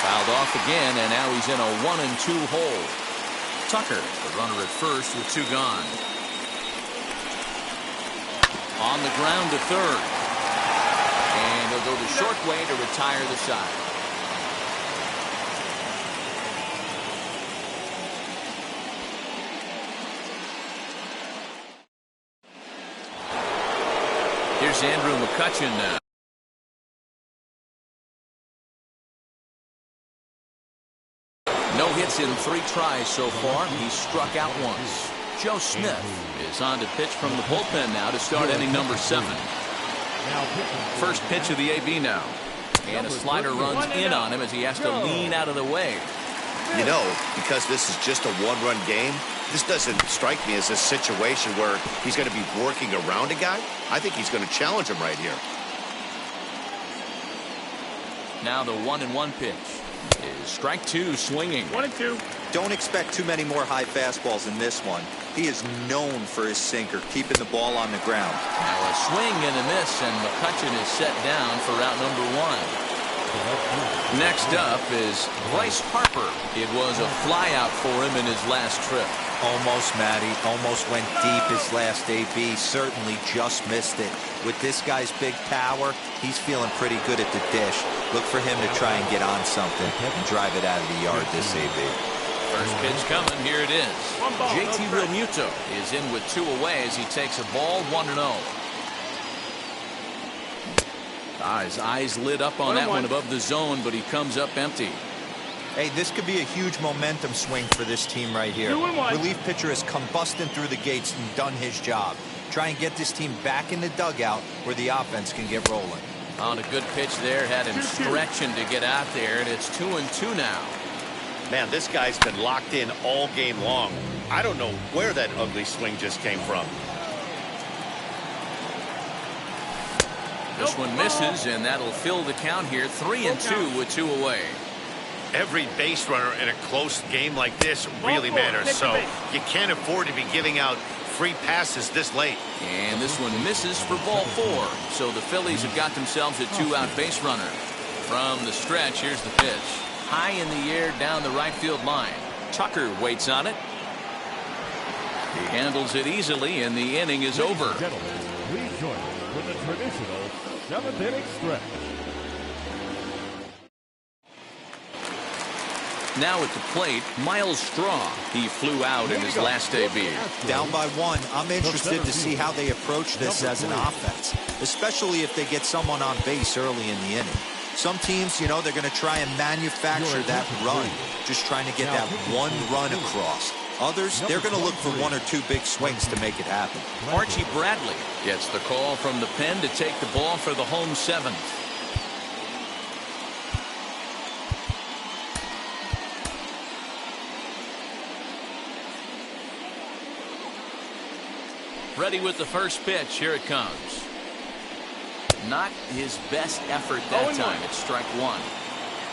[SPEAKER 1] Fouled off again, and now he's in a 1-2 hole. Tucker, the runner at first with two gone. On the ground to third. And he'll go the short way to retire the side. Here's Andrew McCutchen now. No hits in 3 tries so far. He's struck out once. Joe Smith is on to pitch from the bullpen now to start inning number 7. First pitch of the AB now. And a slider runs in on him as he has to lean out of the way.
[SPEAKER 4] You know, because this is just a one-run game, this doesn't strike me as a situation where he's going to be working around a guy. I think he's going to challenge him right here.
[SPEAKER 1] Now the 1-1 pitch is strike 2 swinging.
[SPEAKER 5] 1-2.
[SPEAKER 3] Don't expect too many more high fastballs in this one. He is known for his sinker, keeping the ball on the ground.
[SPEAKER 1] Now a swing and a miss, and McCutchen is set down for route number 1. Next up is Bryce Harper. It was a flyout for him in his last trip.
[SPEAKER 3] Almost, Matty. Almost went deep his last AB. Certainly just missed it. With this guy's big power, he's feeling pretty good at the dish. Look for him to try and get on something and drive it out of the yard this AB.
[SPEAKER 1] First pitch coming. Here it is. JT Realmuto is in with 2 away as he takes a ball 1-0. His eyes lit up on that one above the zone, but he comes up empty.
[SPEAKER 3] Hey, this could be a huge momentum swing for this team right here. Relief pitcher has come busting through the gates and done his job. Try and get this team back in the dugout where the offense can get rolling.
[SPEAKER 1] On a good pitch there, had him stretching to get out there, and it's 2-2 now.
[SPEAKER 4] Man, this guy's been locked in all game long. I don't know where that ugly swing just came from.
[SPEAKER 1] This one misses, and that'll fill the count here. 3-2 with 2 away.
[SPEAKER 4] Every base runner in a close game like this really matters, so you can't afford to be giving out free passes this late.
[SPEAKER 1] And this one misses for ball 4. So the Phillies have got themselves a 2-out base runner. From the stretch, here's the pitch. High in the air down the right field line. Tucker waits on it. He handles it easily, and the inning is over.
[SPEAKER 2] Gentlemen, please join us for the traditional 7th inning stretch.
[SPEAKER 1] Now at the plate, Miles Straw. He flew out in his last AB.
[SPEAKER 3] Down by 1, I'm interested to see how they approach this as an offense, especially if they get someone on base early in the inning. Some teams, you know, they're going to try and manufacture that run, just trying to get that one run across. Others, they're going to look for 1 or 2 big swings to make it happen.
[SPEAKER 1] Archie Bradley gets the call from the pen to take the ball for the home 7th. Ready with the first pitch. Here it comes. Not his best effort that time. It's strike 1.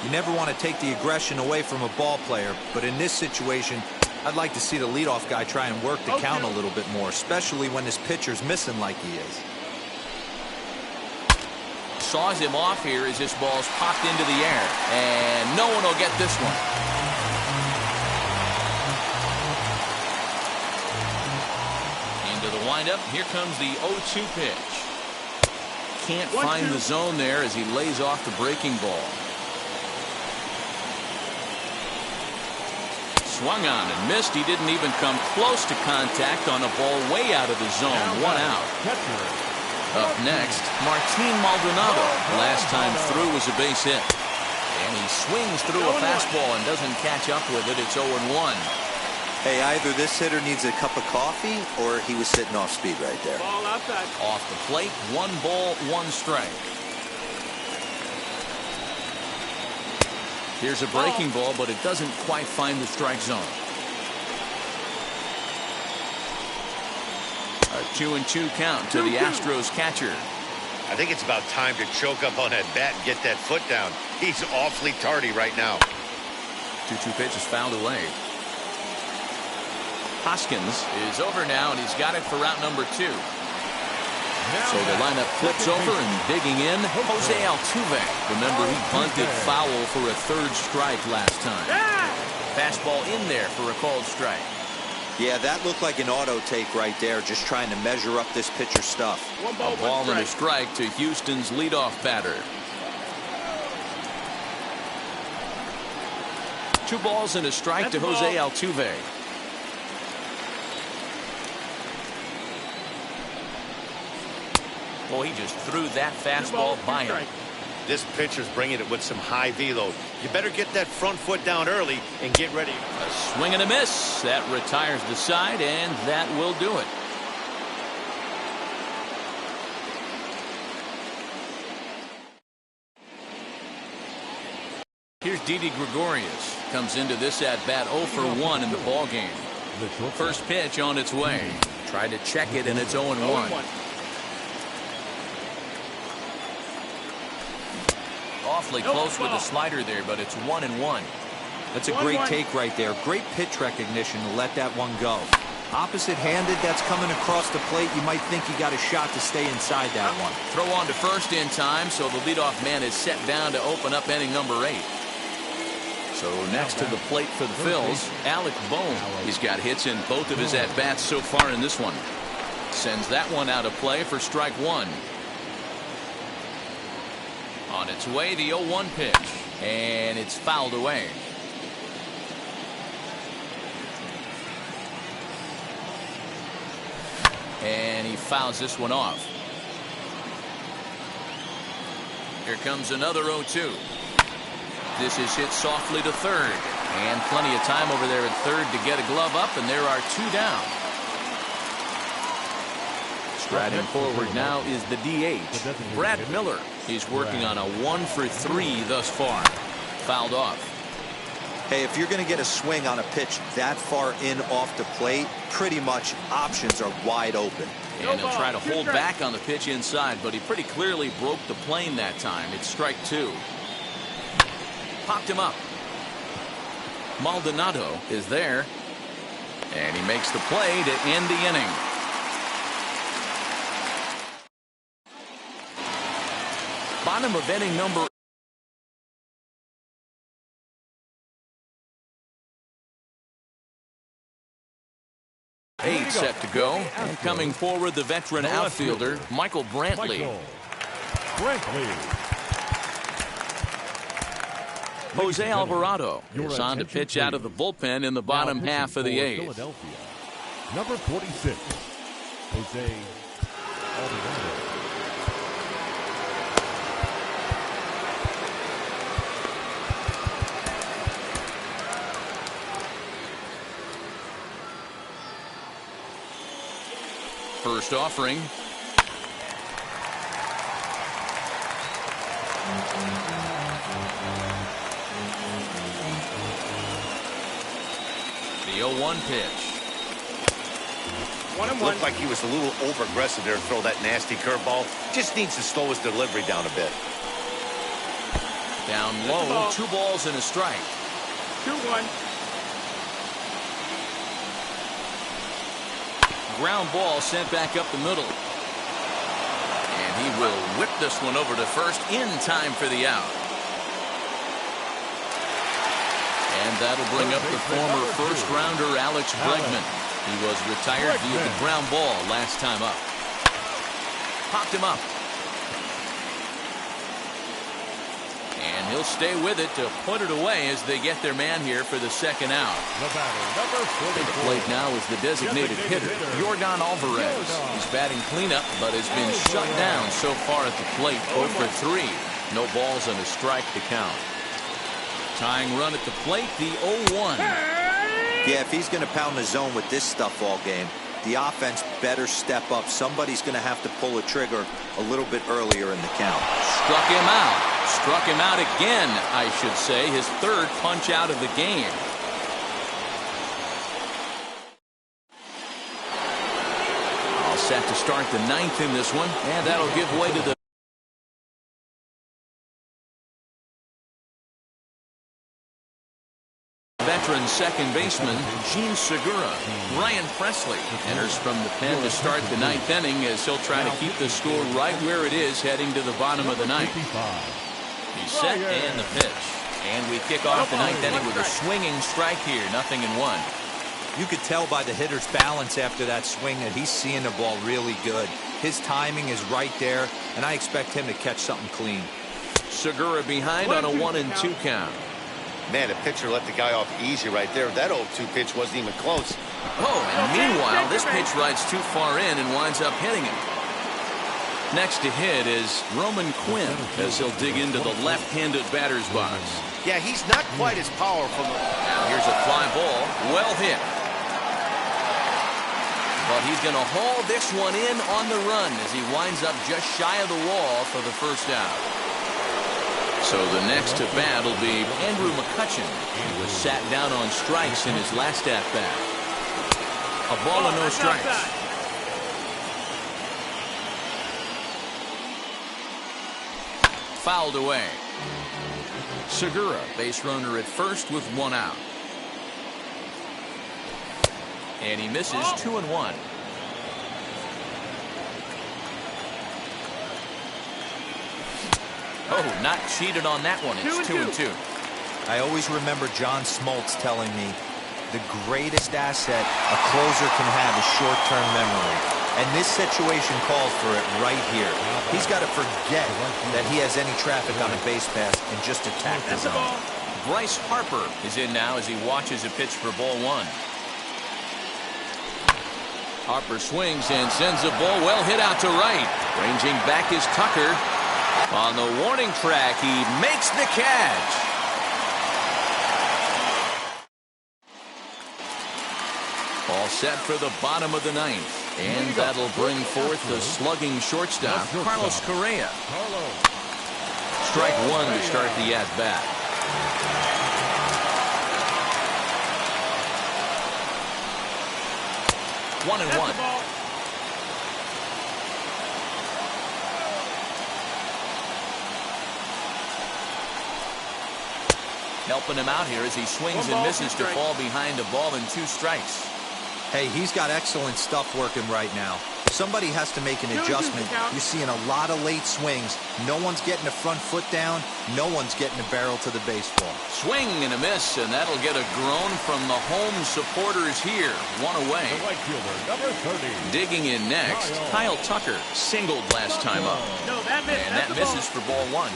[SPEAKER 3] You never want to take the aggression away from a ball player, but in this situation, I'd like to see the leadoff guy try and work the count a little bit more, especially when his pitcher's missing like he is.
[SPEAKER 1] Saws him off here as this ball's popped into the air, and no one will get this one. Into the windup. Here comes the 0-2 pitch. Can't find the zone there as he lays off the breaking ball. swung on and missed. He didn't even come close to contact on a ball way out of the zone. 1 out. Up next, Martin Maldonado. Last time through was a base hit. And he swings through a fastball and doesn't catch up with it. It's 0-1.
[SPEAKER 3] Hey, either this hitter needs a cup of coffee or he was sitting off speed right there.
[SPEAKER 5] Ball outside.
[SPEAKER 1] Off the plate, 1 ball, 1 strike. Here's a breaking ball, but it doesn't quite find the strike zone. A 2-2 count to the Astros catcher.
[SPEAKER 4] I think it's about time to choke up on that bat and get that foot down. He's awfully tardy right now.
[SPEAKER 1] 2-2 pitch is fouled away. Hoskins is over now, and he's got it for route number 2. So the lineup flips over and digging in, Jose Altuve. Remember, he bunted foul for a 3rd strike last time. Fastball in there for a called strike.
[SPEAKER 3] Yeah, that looked like an auto take right there, just trying to measure up this pitcher's stuff.
[SPEAKER 5] One ball,
[SPEAKER 1] A ball
[SPEAKER 5] one
[SPEAKER 1] and a strike to Houston's leadoff batter. 2 balls and a strike to Jose Altuve. Boy, he just threw that fastball by him.
[SPEAKER 4] This pitcher's bringing it with some high velo. You better get that front foot down early and get ready.
[SPEAKER 1] A swing and a miss. That retires the side, and that will do it. Here's Didi Gregorius. Comes into this at-bat 0 for 1 in the ballgame. First pitch on its way. Tried to check it, and it's 0-1. Awfully close with a slider there, but it's 1-1.
[SPEAKER 3] That's a great take right there. Great pitch recognition to let that one go. Opposite-handed, that's coming across the plate. You might think you got a shot to stay inside that one.
[SPEAKER 1] Throw on to first in time, so the leadoff man is set down to open up inning number 8. So next to the plate for the Phils, Alec Bohm. He's got hits in both of his at-bats so far in this one. Sends that one out of play for strike 1. On its way, the 0-1 pitch, and it's fouled away. And he fouls this one off. Here comes another 0-2. This is hit softly to third, and plenty of time over there at third to get a glove up, and there are 2 down. Striding forward now is the DH, Brad Miller. He's working on a 1 for 3 thus far. Fouled off.
[SPEAKER 3] Hey, if you're going to get a swing on a pitch that far in off the plate, pretty much options are wide open.
[SPEAKER 1] And he'll try to hold back on the pitch inside, but he pretty clearly broke the plane that time. It's strike 2. Popped him up. Maldonado is there, and he makes the play to end the inning. Bottom of inning number 8 set to go. And coming forward, the veteran outfielder, Michael Brantley. Jose Alvarado is on to pitch out of the bullpen in the bottom half of the 8th.
[SPEAKER 2] Number 46, Jose Alvarado.
[SPEAKER 1] First offering. The 0-1 pitch.
[SPEAKER 5] 1-1.
[SPEAKER 4] Looked like he was a little over-aggressive there to throw that nasty curveball. Just needs to slow his delivery down a bit.
[SPEAKER 1] Down low, 2 balls and a strike.
[SPEAKER 5] 2-1.
[SPEAKER 1] Ground ball sent back up the middle. And he will whip this one over to first in time for the out. And that'll bring up the former first-rounder Alex Bregman. He was retired via the ground ball last time up. Popped him up. And he'll stay with it to put it away as they get their man here for the second out.
[SPEAKER 2] The batter, number
[SPEAKER 1] At the
[SPEAKER 2] 44.
[SPEAKER 1] plate now is the designated hitter, Yordan Alvarez. He's batting cleanup, but has been shut down so far at the plate. 0 for 3. No balls and a strike to count. Tying run at the plate, the 0-1.
[SPEAKER 3] Yeah, if he's going to pound the zone with this stuff all game, the offense better step up. Somebody's going to have to pull a trigger a little bit earlier in the count.
[SPEAKER 1] Struck him out. Struck him out again, I should say. His third punch out of the game. All set to start the ninth in this one, and that'll give way to the veteran second baseman, Gene Segura. Ryan Presley enters from the pen to start the ninth inning as he'll try to keep the score right where it is heading to the bottom of the ninth. He's set and the pitch. And we kick off the ninth inning with a swinging strike here. 0-1.
[SPEAKER 3] You could tell by the hitter's balance after that swing that he's seeing the ball really good. His timing is right there, and I expect him to catch something clean.
[SPEAKER 1] Segura behind on a 1-2 count.
[SPEAKER 4] Man, the pitcher let the guy off easy right there. That 0-2 pitch wasn't even close.
[SPEAKER 1] Oh, and meanwhile, this pitch rides too far in and winds up hitting him. Next to hit is Roman Quinn as he'll dig into the left-handed batter's box.
[SPEAKER 4] Yeah, he's not quite as powerful.
[SPEAKER 1] Now here's a fly ball, well hit. But he's going to haul this one in on the run as he winds up just shy of the wall for the first out. So the next to bat will be Andrew McCutchen. He was sat down on strikes in his last at-bat. A ball and no strikes. Fouled away. Segura, base runner at first with 1 out. And he misses 2-1. Oh, not cheated on that one. It's 2-2.
[SPEAKER 3] I always remember John Smoltz telling me the greatest asset a closer can have is short-term memory. And this situation calls for it right here. He's got to forget that he has any traffic on a base pass and just attack the zone.
[SPEAKER 1] Bryce Harper is in now as he watches a pitch for ball 1. Harper swings and sends a ball well hit out to right. Ranging back is Tucker. On the warning track, he makes the catch. All set for the bottom of the ninth. And that'll bring forth the slugging shortstop, Carlos Correa. Strike 1 to start the at-bat. One and one. Helping him out here as he swings and misses to fall behind a ball and 2 strikes.
[SPEAKER 3] Hey, he's got excellent stuff working right now. Somebody has to make an adjustment. You're seeing a lot of late swings. No one's getting the front foot down. No one's getting the barrel to the baseball.
[SPEAKER 1] Swing and a miss, and that'll get a groan from the home supporters here. 1 away.
[SPEAKER 2] The right fielder, number 30.
[SPEAKER 1] Digging in next, Kyle Tucker singled last time up.
[SPEAKER 5] No, that missed.
[SPEAKER 1] And that misses for ball 1.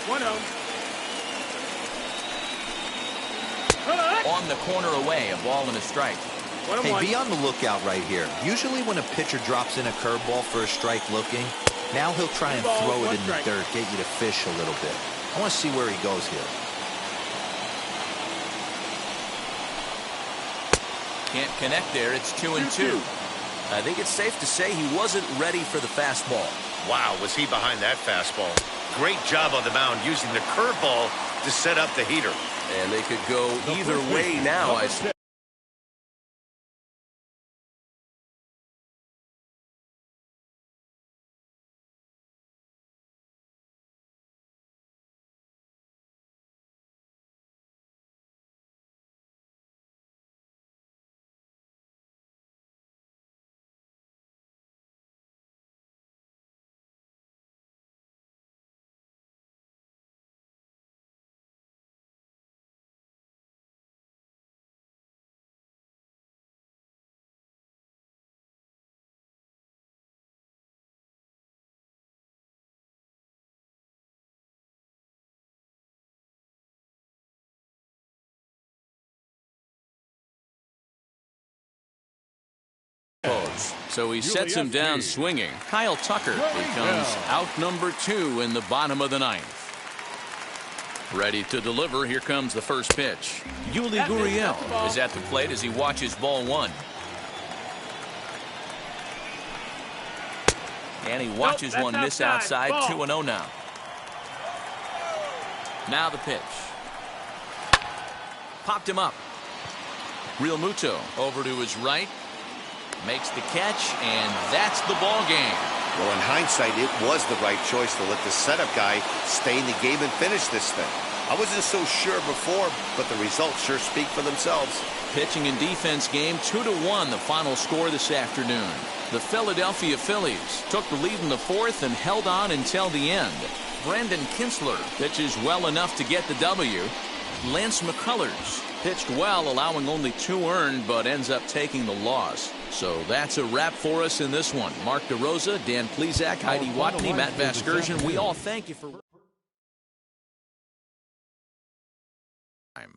[SPEAKER 5] 1-0.
[SPEAKER 1] On the corner away, a ball and a strike.
[SPEAKER 3] Hey, be on the lookout right here. Usually when a pitcher drops in a curveball for a strike looking, now he'll try and throw it in the dirt, get you to fish a little bit. I want to see where he goes here.
[SPEAKER 1] Can't connect there. It's 2-2. I think it's safe to say he wasn't ready for the fastball.
[SPEAKER 4] Wow, was he behind that fastball. Great job on the mound using the curveball to set up the heater.
[SPEAKER 1] And they could go either way now, I suppose. Pose. So he sets him down swinging. Kyle Tucker becomes out number 2 in the bottom of the 9th. Ready to deliver. Here comes the first pitch. Yuli Gurriel is at the plate as he watches ball 1. And he watches one miss outside. 2-0 now. Now the pitch. Popped him up. Real Muto over to his right. Makes the catch, and that's the ball game.
[SPEAKER 4] Well, in hindsight, it was the right choice to let the setup guy stay in the game and finish this thing. I wasn't so sure before, but the results sure speak for themselves.
[SPEAKER 1] Pitching and defense game, 2-1, the final score this afternoon. The Philadelphia Phillies took the lead in the 4th and held on until the end. Brandon Kinsler pitches well enough to get the W. Lance McCullers pitched well, allowing only 2 earned, but ends up taking the loss. So that's a wrap for us in this one. Mark DeRosa, Dan Plezak, Heidi Watney, Matt Vasgersian. We all thank you for time.